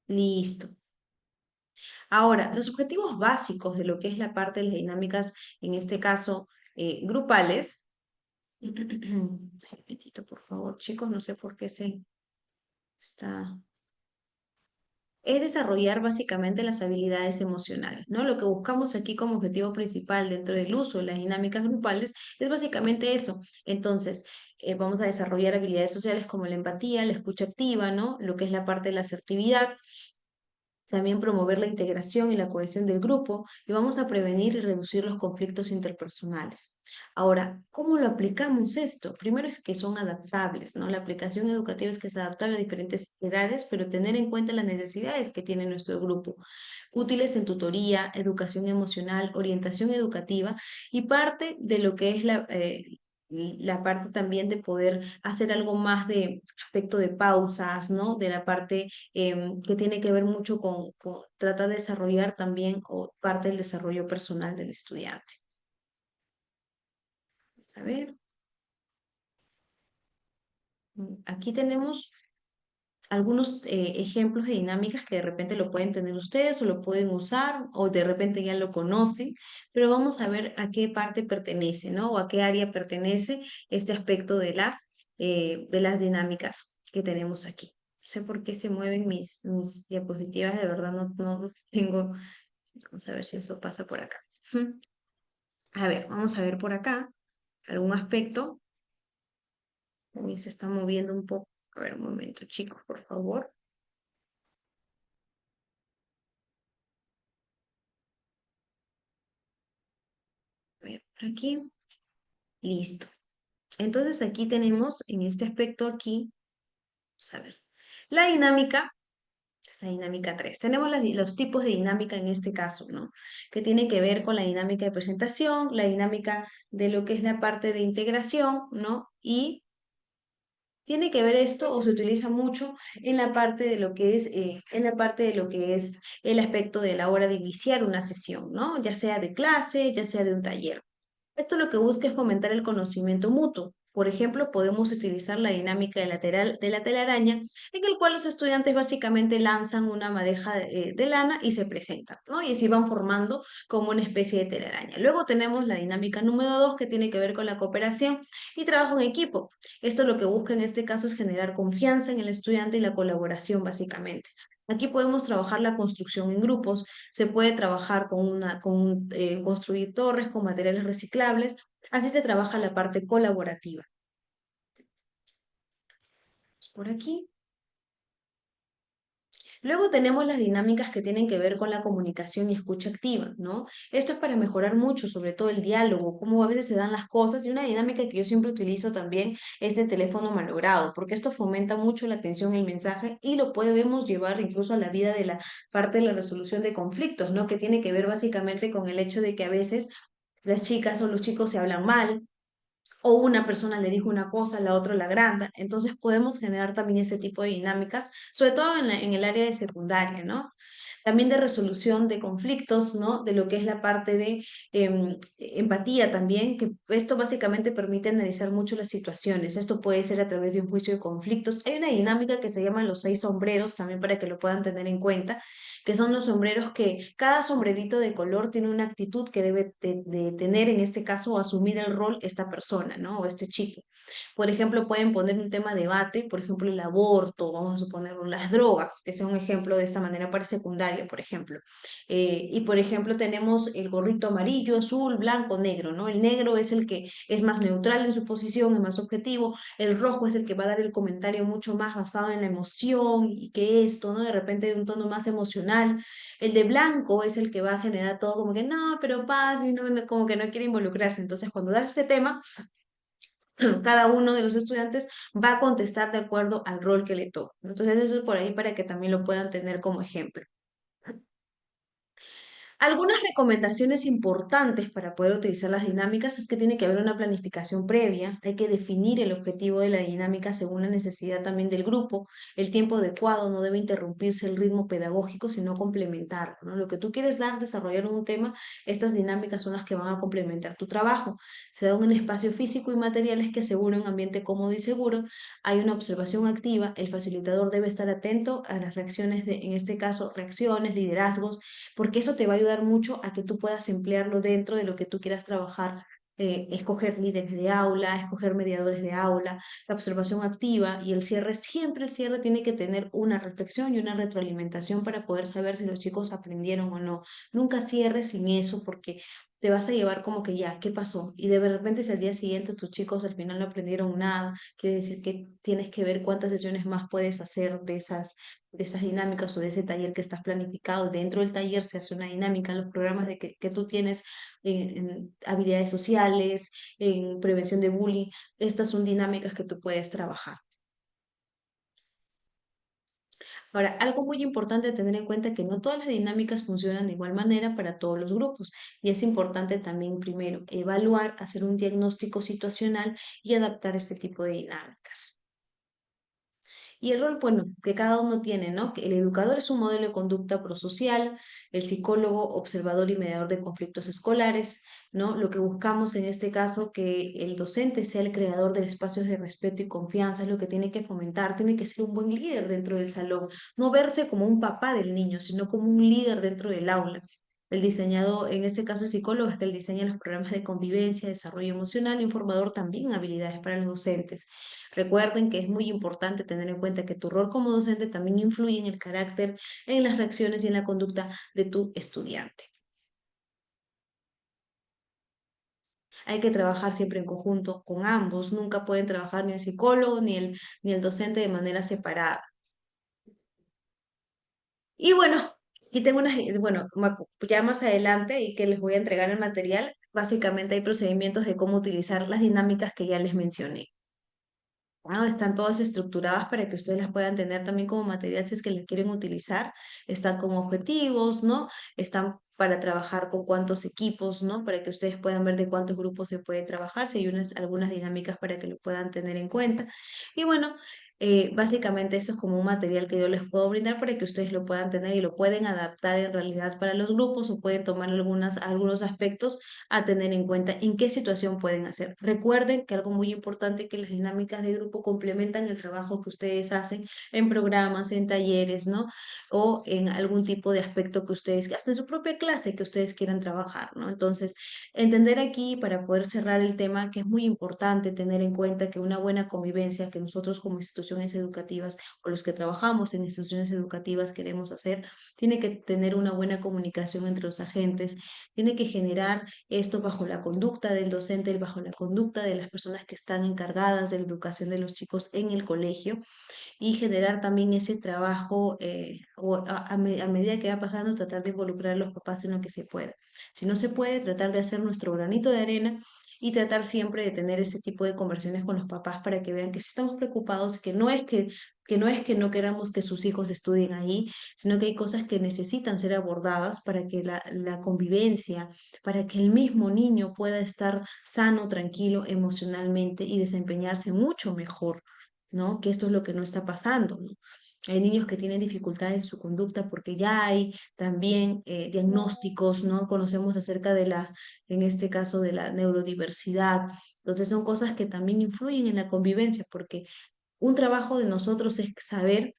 Listo. Ahora, los objetivos básicos de lo que es la parte de las dinámicas, en este caso, grupales. Un momentito, por favor, chicos, no sé por qué se está. Es desarrollar básicamente las habilidades emocionales, ¿no? Lo que buscamos aquí como objetivo principal dentro del uso de las dinámicas grupales es básicamente eso. Entonces, vamos a desarrollar habilidades sociales como la empatía, la escucha activa, ¿no? Lo que es la parte de la asertividad, también promover la integración y la cohesión del grupo y vamos a prevenir y reducir los conflictos interpersonales. Ahora, ¿cómo lo aplicamos esto? Primero es que son adaptables, ¿no? La aplicación educativa es que es adaptable a diferentes edades, pero tener en cuenta las necesidades que tiene nuestro grupo. Útiles en tutoría, educación emocional, orientación educativa y parte de lo que es la parte también de poder hacer algo más de aspecto de pausas, ¿no? De la parte que tiene que ver mucho con tratar de desarrollar también o parte del desarrollo personal del estudiante. Vamos a ver. Aquí tenemos algunos ejemplos de dinámicas que de repente lo pueden tener ustedes o lo pueden usar o de repente ya lo conocen, pero vamos a ver a qué parte pertenece, ¿no? O a qué área pertenece este aspecto de las dinámicas que tenemos aquí. No sé por qué se mueven mis diapositivas, de verdad no tengo. Vamos a ver si eso pasa por acá. Ujú. A ver, vamos a ver por acá algún aspecto. Uy, se está moviendo un poco. A ver, un momento, chicos, por favor. A ver, por aquí. Listo. Entonces aquí tenemos, en este aspecto aquí, vamos a ver, la dinámica, la dinámica 3. Tenemos los tipos de dinámica en este caso, ¿no? Que tiene que ver con la dinámica de presentación, la dinámica de lo que es la parte de integración, ¿no? Y tiene que ver esto o se utiliza mucho en la parte de lo que es, en la parte de lo que es el aspecto de la hora de iniciar una sesión, ¿no? Ya sea de clase, ya sea de un taller. Esto lo que busca es fomentar el conocimiento mutuo. Por ejemplo, podemos utilizar la dinámica de la telaraña, en el cual los estudiantes básicamente lanzan una madeja de lana y se presentan, ¿no? Y así van formando como una especie de telaraña. Luego tenemos la dinámica número 2, que tiene que ver con la cooperación y trabajo en equipo. Esto lo que busca en este caso es generar confianza en el estudiante y la colaboración, básicamente. Aquí podemos trabajar la construcción en grupos, se puede trabajar construir torres con materiales reciclables, así se trabaja la parte colaborativa. Por aquí. Luego tenemos las dinámicas que tienen que ver con la comunicación y escucha activa, ¿no? Esto es para mejorar mucho, sobre todo el diálogo, cómo a veces se dan las cosas, y una dinámica que yo siempre utilizo también es de teléfono malogrado, porque esto fomenta mucho la atención, el mensaje, y lo podemos llevar incluso a la vida de la parte de la resolución de conflictos, ¿no? Que tiene que ver básicamente con el hecho de que a veces las chicas o los chicos se hablan mal, o una persona le dijo una cosa, la otra la agranda. Entonces podemos generar también ese tipo de dinámicas, sobre todo en el área de secundaria, ¿no? También de resolución de conflictos, ¿no? De lo que es la parte de empatía también, que esto básicamente permite analizar mucho las situaciones. Esto puede ser a través de un juicio de conflictos. Hay una dinámica que se llama los 6 sombreros, también para que lo puedan tener en cuenta, que son los sombreros que cada sombrerito de color tiene una actitud que debe de tener, en este caso, o asumir el rol esta persona, ¿no? O este chico. Por ejemplo, pueden poner un tema de debate, por ejemplo, el aborto, vamos a suponer las drogas, que sea un ejemplo de esta manera para secundaria, por ejemplo. Y, por ejemplo, tenemos el gorrito amarillo, azul, blanco, negro, ¿no? El negro es el que es más neutral en su posición, es más objetivo. El rojo es el que va a dar el comentario mucho más basado en la emoción y que esto, ¿no? De repente de un tono más emocional. El de blanco es el que va a generar todo como que no, pero paz, y como que no quiere involucrarse. Entonces, cuando das ese tema, cada uno de los estudiantes va a contestar de acuerdo al rol que le toca. Entonces, eso es por ahí para que también lo puedan tener como ejemplo. Algunas recomendaciones importantes para poder utilizar las dinámicas es que tiene que haber una planificación previa, hay que definir el objetivo de la dinámica según la necesidad también del grupo, el tiempo adecuado, no debe interrumpirse el ritmo pedagógico, sino complementarlo, ¿no? Lo que tú quieres dar, desarrollar un tema, estas dinámicas son las que van a complementar tu trabajo. Se da un espacio físico y materiales que aseguren un ambiente cómodo y seguro, hay una observación activa, el facilitador debe estar atento a las reacciones en este caso, reacciones, liderazgos, porque eso te va a ayudar mucho a que tú puedas emplearlo dentro de lo que tú quieras trabajar. Escoger líderes de aula, escoger mediadores de aula, la observación activa y el cierre. Siempre el cierre tiene que tener una reflexión y una retroalimentación para poder saber si los chicos aprendieron o no. Nunca cierres sin eso porque te vas a llevar como que ya, ¿qué pasó? Y de repente si al día siguiente tus chicos al final no aprendieron nada, quiere decir que tienes que ver cuántas sesiones más puedes hacer de esas dinámicas o de ese taller que estás planificado. Dentro del taller se hace una dinámica, los programas que tú tienes en habilidades sociales, en prevención de bullying, estas son dinámicas que tú puedes trabajar. Ahora, algo muy importante tener en cuenta que no todas las dinámicas funcionan de igual manera para todos los grupos y es importante también primero evaluar, hacer un diagnóstico situacional y adaptar este tipo de dinámicas. Y el rol, bueno, que cada uno tiene, ¿no? Que el educador es un modelo de conducta prosocial, el psicólogo, observador y mediador de conflictos escolares, ¿no? Lo que buscamos en este caso, que el docente sea el creador de espacios de respeto y confianza, es lo que tiene que fomentar, tiene que ser un buen líder dentro del salón, no verse como un papá del niño, sino como un líder dentro del aula. El diseñador, en este caso el psicólogo, es que él diseña los programas de convivencia, desarrollo emocional, y un formador también habilidades para los docentes. Recuerden que es muy importante tener en cuenta que tu rol como docente también influye en el carácter, en las reacciones y en la conducta de tu estudiante. Hay que trabajar siempre en conjunto con ambos. Nunca pueden trabajar ni el psicólogo ni el docente de manera separada. Y bueno, aquí tengo bueno, ya más adelante y que les voy a entregar el material, básicamente hay procedimientos de cómo utilizar las dinámicas que ya les mencioné. Ah, están todas estructuradas para que ustedes las puedan tener también como material si es que las quieren utilizar. Están con objetivos, ¿no? Están para trabajar con cuántos equipos, ¿no? Para que ustedes puedan ver de cuántos grupos se puede trabajar, si hay algunas dinámicas para que lo puedan tener en cuenta. Y bueno, básicamente eso es como un material que yo les puedo brindar para que ustedes lo puedan tener y lo pueden adaptar en realidad para los grupos o pueden tomar algunos aspectos a tener en cuenta en qué situación pueden hacer. Recuerden que algo muy importante es que las dinámicas de grupo complementan el trabajo que ustedes hacen en programas, en talleres, ¿no? O en algún tipo de aspecto que ustedes, hasta en su propia clase que ustedes quieran trabajar, ¿no? Entonces, entender aquí para poder cerrar el tema que es muy importante tener en cuenta que una buena convivencia que nosotros como instituciones educativas o los que trabajamos en instituciones educativas queremos hacer, tiene que tener una buena comunicación entre los agentes, tiene que generar esto bajo la conducta del docente, bajo la conducta de las personas que están encargadas de la educación de los chicos en el colegio y generar también ese trabajo o a medida que va pasando, tratar de involucrar a los papás en lo que se pueda. Si no se puede, tratar de hacer nuestro granito de arena y tratar siempre de tener ese tipo de conversaciones con los papás para que vean que sí estamos preocupados, que no es que no queramos que sus hijos estudien ahí, sino que hay cosas que necesitan ser abordadas para que la convivencia, para que el mismo niño pueda estar sano, tranquilo emocionalmente y desempeñarse mucho mejor, ¿no? Que esto es lo que no está pasando, ¿no? Hay niños que tienen dificultades en su conducta porque ya hay también diagnósticos, ¿no? Conocemos acerca de en este caso, de la neurodiversidad. Entonces son cosas que también influyen en la convivencia porque un trabajo de nosotros es saber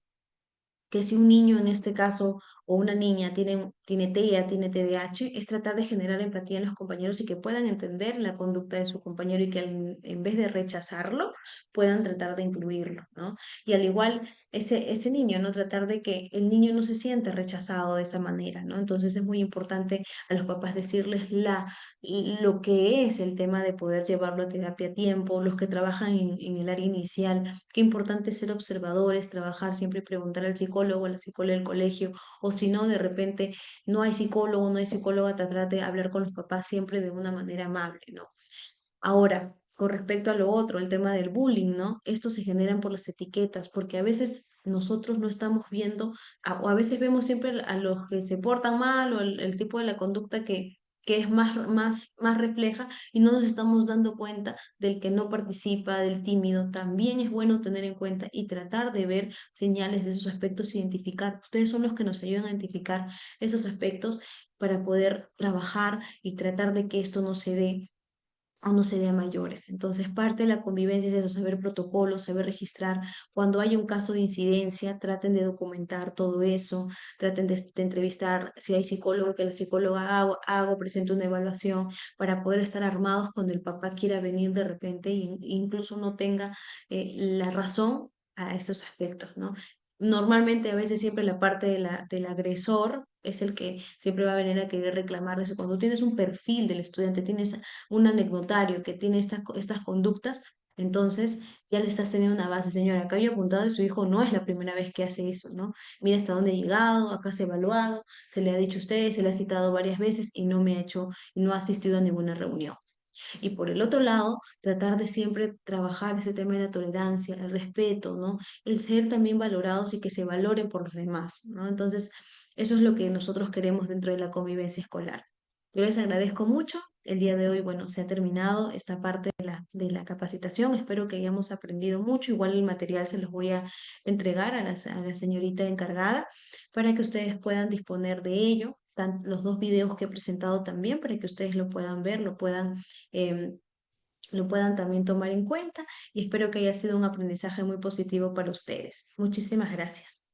que si un niño en este caso o una niña tiene TEA, tiene TDAH, es tratar de generar empatía en los compañeros y que puedan entender la conducta de su compañero y que en vez de rechazarlo, puedan tratar de incluirlo, ¿no? Y al igual, ese niño, ¿no? Tratar de que el niño no se sienta rechazado de esa manera, ¿no? Entonces es muy importante a los papás decirles lo que es el tema de poder llevarlo a terapia a tiempo, los que trabajan en el área inicial, qué importante es ser observadores, trabajar siempre y preguntar al psicólogo, a la psicóloga del colegio, o si no, de repente no hay psicólogo, no hay psicóloga, trate de hablar con los papás siempre de una manera amable, ¿no? Ahora, con respecto a lo otro, el tema del bullying, ¿no? Esto se generan por las etiquetas, porque a veces nosotros no estamos viendo, o a veces vemos siempre a los que se portan mal o el tipo de la conducta que es más refleja y no nos estamos dando cuenta del que no participa, del tímido. También es bueno tener en cuenta y tratar de ver señales de esos aspectos, identificar. Ustedes son los que nos ayudan a identificar esos aspectos para poder trabajar y tratar de que esto no se dé o no se dé a mayores. Entonces, parte de la convivencia es eso, saber protocolos, saber registrar. Cuando hay un caso de incidencia, traten de documentar todo eso, traten de entrevistar, si hay psicólogo, que la psicóloga presente una evaluación para poder estar armados cuando el papá quiera venir de repente e incluso no tenga la razón a estos aspectos, ¿no? Normalmente, a veces, siempre la parte del agresor es el que siempre va a venir a querer reclamar eso. Cuando tienes un perfil del estudiante, tienes un anecdotario que tiene estas conductas, entonces ya le estás teniendo una base, señora, acá yo he apuntado y su hijo no es la primera vez que hace eso, ¿no? Mira hasta dónde he llegado, acá se ha evaluado, se le ha dicho a usted, se le ha citado varias veces y no me ha hecho, y no ha asistido a ninguna reunión. Y por el otro lado, tratar de siempre trabajar ese tema de la tolerancia, el respeto, ¿no? El ser también valorados y que se valoren por los demás, ¿no? Entonces, eso es lo que nosotros queremos dentro de la convivencia escolar. Yo les agradezco mucho. El día de hoy, bueno, se ha terminado esta parte de la capacitación. Espero que hayamos aprendido mucho. Igual el material se los voy a entregar a la señorita encargada para que ustedes puedan disponer de ello. Los dos videos que he presentado también para que ustedes lo puedan ver, em, lo puedan también tomar en cuenta y espero que haya sido un aprendizaje muy positivo para ustedes. Muchísimas gracias.